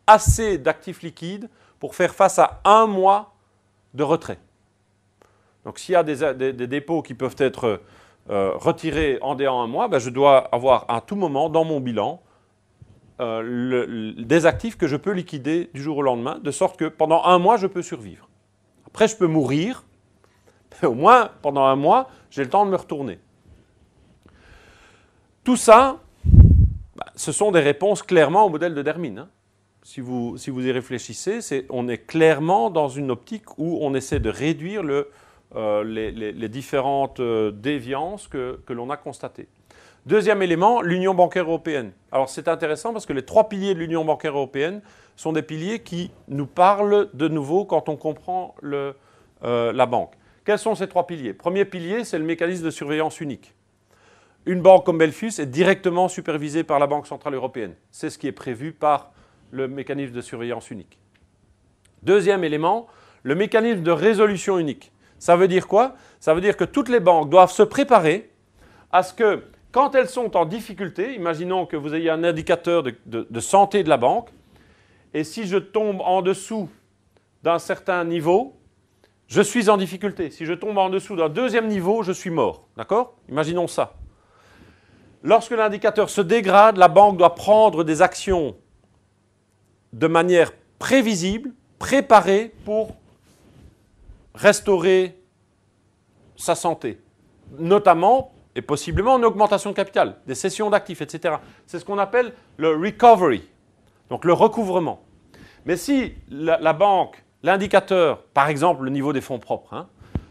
assez d'actifs liquides pour faire face à 1 mois de retrait. Donc s'il y a des dépôts qui peuvent être retirés en déant 1 mois, ben, je dois avoir à tout moment dans mon bilan des actifs que je peux liquider du jour au lendemain, de sorte que pendant 1 mois, je peux survivre. Après, je peux mourir, mais au moins, pendant 1 mois, j'ai le temps de me retourner. Tout ça, ce sont des réponses clairement au modèle de Dermine. Hein. Si vous y réfléchissez, on est clairement dans une optique où on essaie de réduire les différentes déviances que l'on a constatées. Deuxième élément, l'Union bancaire européenne. Alors c'est intéressant parce que les 3 piliers de l'Union bancaire européenne sont des piliers qui nous parlent de nouveau quand on comprend la banque. Quels sont ces 3 piliers? Premier pilier, c'est le mécanisme de surveillance unique. Une banque comme Belfius est directement supervisée par la Banque centrale européenne. C'est ce qui est prévu par le mécanisme de surveillance unique. Deuxième élément, le mécanisme de résolution unique. Ça veut dire quoi? Ça veut dire que toutes les banques doivent se préparer à ce que, quand elles sont en difficulté, imaginons que vous ayez un indicateur de santé de la banque, et si je tombe en dessous d'un certain niveau, je suis en difficulté. Si je tombe en dessous d'un deuxième niveau, je suis mort. D'accord? Imaginons ça. Lorsque l'indicateur se dégrade, la banque doit prendre des actions de manière prévisible, préparée pour restaurer sa santé. Notamment, et possiblement, une augmentation de capital, des cessions d'actifs, etc. C'est ce qu'on appelle le recovery, donc le recouvrement. Mais si la banque, l'indicateur, par exemple le niveau des fonds propres,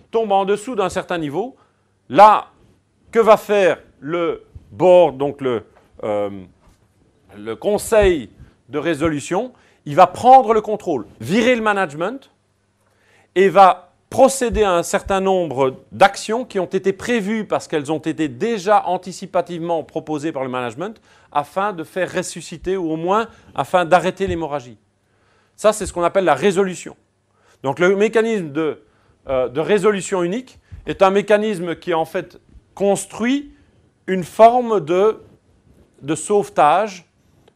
tombe en dessous d'un certain niveau, là, que va faire le board, donc le conseil de résolution? Il va prendre le contrôle, virer le management et va procéder à un certain nombre d'actions qui ont été prévues parce qu'elles ont été déjà anticipativement proposées par le management afin de faire ressusciter ou au moins afin d'arrêter l'hémorragie. Ça, c'est ce qu'on appelle la résolution. Donc le mécanisme de résolution unique est un mécanisme qui en fait construit une forme de sauvetage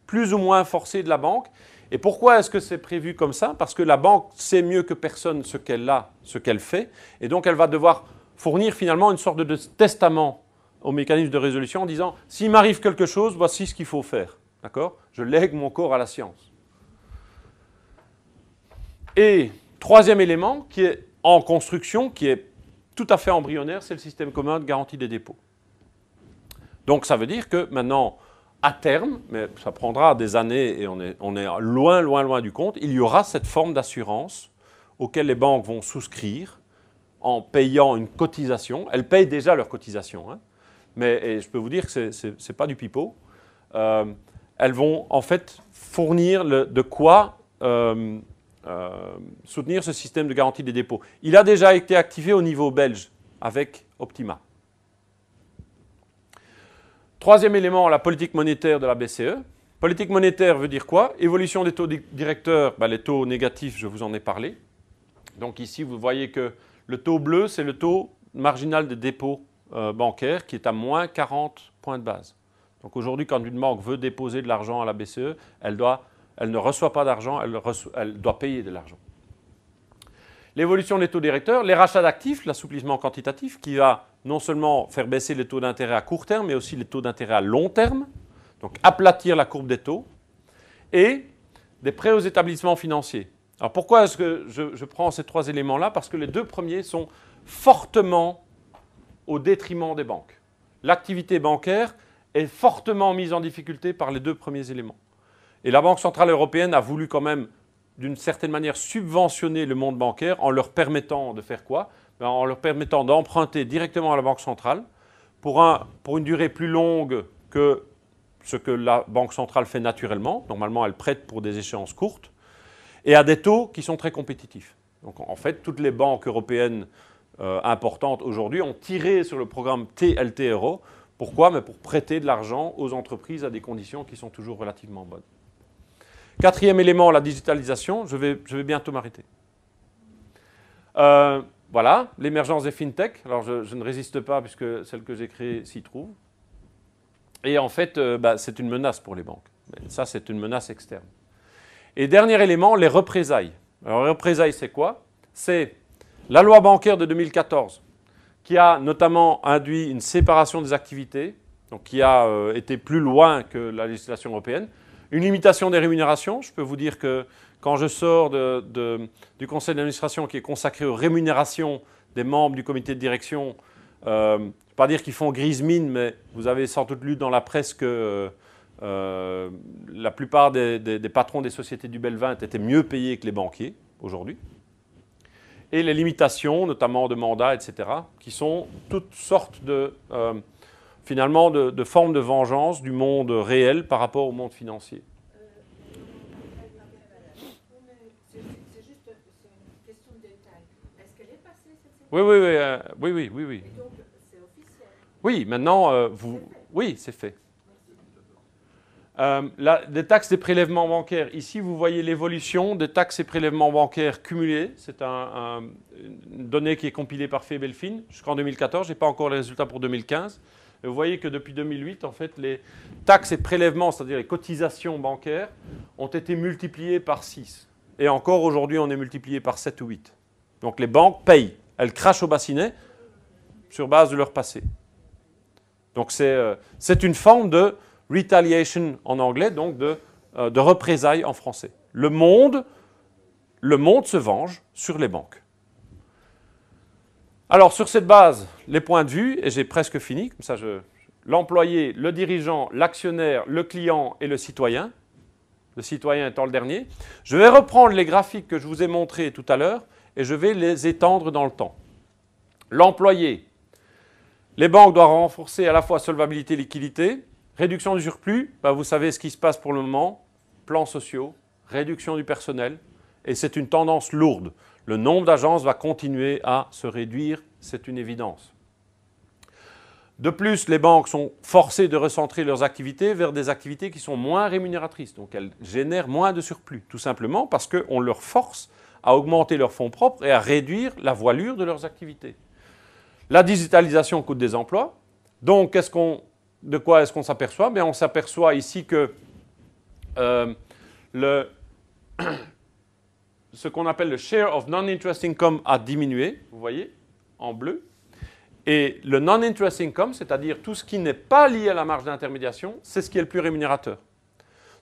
plus ou moins forcé de la banque. Et pourquoi est-ce que c'est prévu comme ça? Parce que la banque sait mieux que personne ce qu'elle a, ce qu'elle fait, et donc elle va devoir fournir finalement une sorte de testament au mécanisme de résolution en disant « s'il m'arrive quelque chose, voici ce qu'il faut faire. » D'accord? Je lègue mon corps à la science. Et troisième élément qui est en construction, qui est tout à fait embryonnaire, c'est le système commun de garantie des dépôts. Donc ça veut dire que maintenant, à terme, mais ça prendra des années et on est loin, loin, loin du compte, il y aura cette forme d'assurance auquel les banques vont souscrire en payant une cotisation. Elles payent déjà leur cotisation, hein, mais je peux vous dire que ce n'est pas du pipeau. Elles vont en fait fournir de quoi soutenir ce système de garantie des dépôts. Il a déjà été activé au niveau belge avec Optima. Troisième élément, la politique monétaire de la BCE. Politique monétaire veut dire quoi? Évolution des taux directeurs, les taux négatifs, je vous en ai parlé. Donc ici, vous voyez que le taux bleu, c'est le taux marginal des dépôts bancaires qui est à moins 40 points de base. Donc aujourd'hui, quand une banque veut déposer de l'argent à la BCE, elle ne reçoit pas d'argent, elle doit payer de l'argent. L'évolution des taux directeurs, les rachats d'actifs, l'assouplissement quantitatif qui va non seulement faire baisser les taux d'intérêt à court terme, mais aussi les taux d'intérêt à long terme, donc aplatir la courbe des taux, et des prêts aux établissements financiers. Alors pourquoi est-ce que je prends ces trois éléments-là? Parce que les deux premiers sont fortement au détriment des banques. L'activité bancaire est fortement mise en difficulté par les deux premiers éléments. Et la Banque centrale européenne a voulu quand même, d'une certaine manière, subventionner le monde bancaire en leur permettant de faire quoi? En leur permettant d'emprunter directement à la Banque centrale pour une durée plus longue que ce que la Banque centrale fait naturellement. Normalement, elle prête pour des échéances courtes et à des taux qui sont très compétitifs. Donc en fait, toutes les banques européennes importantes aujourd'hui ont tiré sur le programme TLTRO. Pourquoi? Mais pour prêter de l'argent aux entreprises à des conditions qui sont toujours relativement bonnes. Quatrième élément, la digitalisation. Je vais bientôt m'arrêter. Voilà, l'émergence des fintech. Alors, je ne résiste pas puisque celle que j'ai créée s'y trouve. Et en fait, c'est une menace pour les banques. Mais ça, c'est une menace externe. Et dernier élément, les représailles. Alors, les représailles, c'est quoi? C'est la loi bancaire de 2014 qui a notamment induit une séparation des activités, donc qui a été plus loin que la législation européenne. Une limitation des rémunérations. Je peux vous dire que quand je sors du conseil d'administration qui est consacré aux rémunérations des membres du comité de direction, je ne vais pas dire qu'ils font grise mine, mais vous avez sans doute lu dans la presse que la plupart des patrons des sociétés du Bel 20 étaient mieux payés que les banquiers aujourd'hui. Et les limitations, notamment de mandats, etc., qui sont toutes sortes finalement de formes de vengeance du monde réel par rapport au monde financier. C'est juste une question de détail. Est-ce qu'elle est passée cette séquence? Oui. Et donc, c'est officiel? Oui, maintenant, oui, c'est fait. Des taxes et prélèvements bancaires. Ici, vous voyez l'évolution des taxes et prélèvements bancaires cumulés. C'est une donnée qui est compilée par Febelfin jusqu'en 2014. Je n'ai pas encore les résultats pour 2015. Et vous voyez que depuis 2008, en fait, les taxes et prélèvements, c'est-à-dire les cotisations bancaires, ont été multipliées par 6. Et encore aujourd'hui, on est multiplié par 7 ou 8. Donc les banques payent. Elles crachent au bassinet sur base de leur passé. Donc c'est une forme de retaliation en anglais, donc de représailles en français. Le monde se venge sur les banques. Alors, sur cette base, les points de vue, et j'ai presque fini, comme ça, l'employé, le dirigeant, l'actionnaire, le client et le citoyen étant le dernier, je vais reprendre les graphiques que je vous ai montrés tout à l'heure et je vais les étendre dans le temps. L'employé, les banques doivent renforcer à la fois solvabilité et liquidité, réduction du surplus, vous savez ce qui se passe pour le moment, plans sociaux, réduction du personnel, et c'est une tendance lourde. Le nombre d'agences va continuer à se réduire, c'est une évidence. De plus, les banques sont forcées de recentrer leurs activités vers des activités qui sont moins rémunératrices. Donc elles génèrent moins de surplus, tout simplement parce qu'on leur force à augmenter leurs fonds propres et à réduire la voilure de leurs activités. La digitalisation coûte des emplois. Donc, de quoi est-ce qu'on s'aperçoit? Bien, on s'aperçoit ici que ce qu'on appelle le share of non-interest income a diminué, vous voyez, en bleu. Et le non-interest income, c'est-à-dire tout ce qui n'est pas lié à la marge d'intermédiation, c'est ce qui est le plus rémunérateur.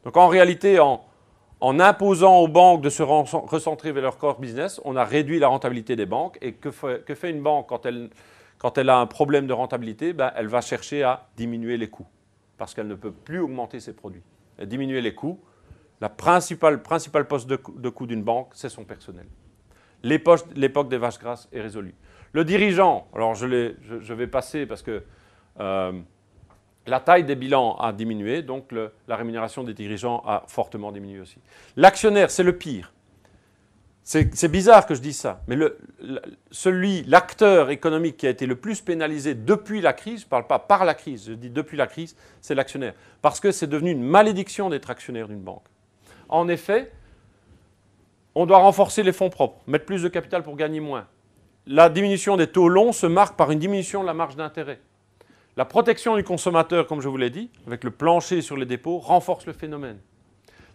Donc en réalité, en imposant aux banques de se recentrer vers leur core business, on a réduit la rentabilité des banques. Et que fait une banque quand elle a un problème de rentabilité? Ben, elle va chercher à diminuer les coûts, parce qu'elle ne peut plus augmenter ses produits. Et diminuer les coûts, la principale poste de coût d'une banque, c'est son personnel. L'époque des vaches grasses est résolue. Le dirigeant, alors je vais passer parce que la taille des bilans a diminué, donc la rémunération des dirigeants a fortement diminué aussi. L'actionnaire, c'est le pire. C'est bizarre que je dise ça, mais l'acteur économique qui a été le plus pénalisé depuis la crise, je ne parle pas par la crise, je dis depuis la crise, c'est l'actionnaire. Parce que c'est devenu une malédiction d'être actionnaire d'une banque. En effet, on doit renforcer les fonds propres, mettre plus de capital pour gagner moins. La diminution des taux longs se marque par une diminution de la marge d'intérêt. La protection du consommateur, comme je vous l'ai dit, avec le plancher sur les dépôts, renforce le phénomène.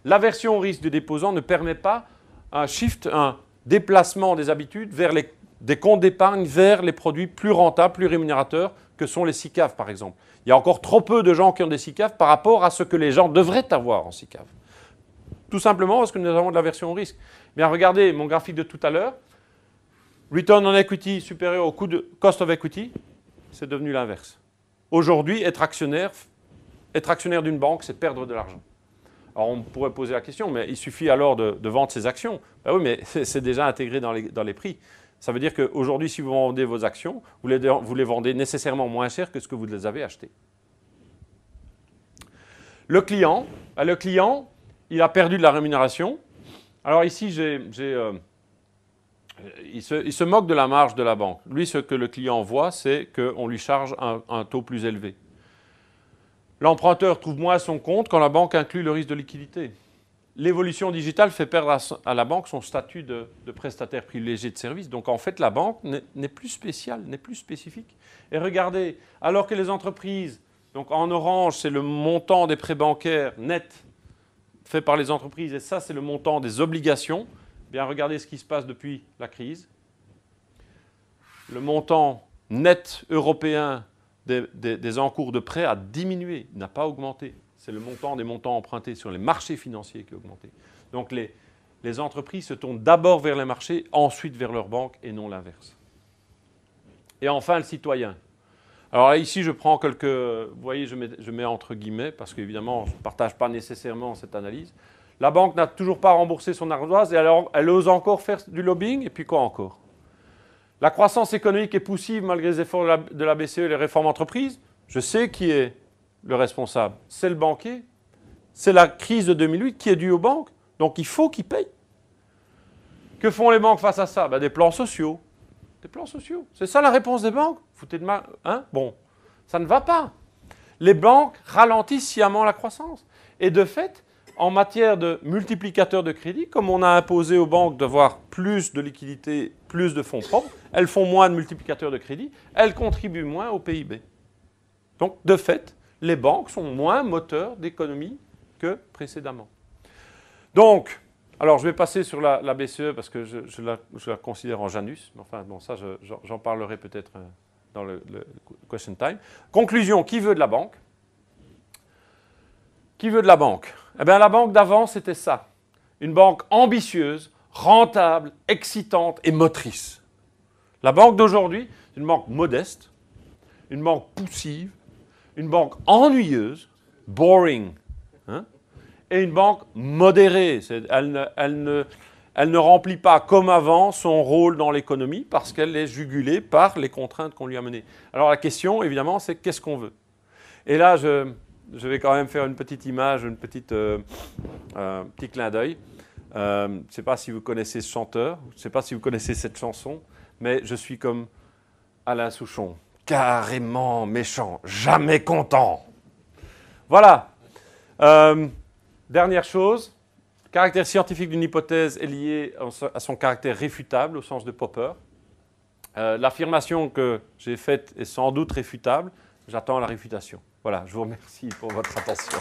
L'aversion au risque du déposant ne permet pas un déplacement des habitudes vers des comptes d'épargne vers les produits plus rentables, plus rémunérateurs, que sont les SICAV, par exemple. Il y a encore trop peu de gens qui ont des SICAV par rapport à ce que les gens devraient avoir en SICAV. Tout simplement parce que nous avons de l'aversion au risque. Bien, regardez mon graphique de tout à l'heure. Return on equity supérieur au coût de cost of equity, c'est devenu l'inverse. Aujourd'hui, être actionnaire d'une banque, c'est perdre de l'argent. Alors on pourrait poser la question, mais il suffit alors de vendre ses actions. Ben oui, mais c'est déjà intégré dans les prix. Ça veut dire qu'aujourd'hui, si vous vendez vos actions, vous les vendez nécessairement moins cher que ce que vous les avez achetées. Le client, il a perdu de la rémunération. Alors ici, il se moque de la marge de la banque. Lui, ce que le client voit, c'est qu'on lui charge un taux plus élevé. L'emprunteur trouve moins son compte quand la banque inclut le risque de liquidité. L'évolution digitale fait perdre à la banque son statut de prestataire privilégié de service. Donc en fait, la banque n'est plus spéciale, n'est plus spécifique. Et regardez, alors que les entreprises, donc en orange, c'est le montant des prêts bancaires nets fait par les entreprises, et ça, c'est le montant des obligations. Bien, regardez ce qui se passe depuis la crise. Le montant net européen des encours de prêts a diminué, n'a pas augmenté. C'est le montant des montants empruntés sur les marchés financiers qui a augmenté. Donc les entreprises se tournent d'abord vers les marchés, ensuite vers leurs banques, et non l'inverse. Et enfin, le citoyen. Alors ici, je prends quelques... Vous voyez, je mets entre guillemets, parce qu'évidemment, je ne partage pas nécessairement cette analyse. La banque n'a toujours pas remboursé son ardoise, et alors elle ose encore faire du lobbying, et puis quoi encore? La croissance économique est poussive malgré les efforts de la BCE et les réformes entreprises. Je sais qui est le responsable. C'est le banquier. C'est la crise de 2008 qui est due aux banques. Donc il faut qu'ils payent. Que font les banques face à ça? Des plans sociaux. Des plans sociaux. C'est ça la réponse des banques? Foutez de ma... Hein? Bon, ça ne va pas. Les banques ralentissent sciemment la croissance. Et de fait, en matière de multiplicateurs de crédit, comme on a imposé aux banques d'avoir plus de liquidités, plus de fonds propres, elles font moins de multiplicateurs de crédit, elles contribuent moins au PIB. Donc, de fait, les banques sont moins moteurs d'économie que précédemment. Donc, alors je vais passer sur la BCE parce que je la considère en Janus, mais enfin, bon, ça, j'en parlerai peut-être dans le question time. Conclusion, qui veut de la banque? Qui veut de la banque? Eh bien, la banque d'avant, c'était ça. Une banque ambitieuse, rentable, excitante et motrice. La banque d'aujourd'hui, c'est une banque modeste, une banque poussive, une banque ennuyeuse, boring, hein, et une banque modérée. Elle ne remplit pas comme avant son rôle dans l'économie parce qu'elle est jugulée par les contraintes qu'on lui a menées. Alors la question, évidemment, c'est qu'est-ce qu'on veut? Et là, je vais quand même faire une petite image, petit clin d'œil. Je ne sais pas si vous connaissez ce chanteur, je ne sais pas si vous connaissez cette chanson, mais je suis comme Alain Souchon, carrément méchant, jamais content. Voilà. Dernière chose, le caractère scientifique d'une hypothèse est lié à son caractère réfutable au sens de Popper. L'affirmation que j'ai faite est sans doute réfutable. J'attends la réfutation. Voilà, je vous remercie pour votre attention.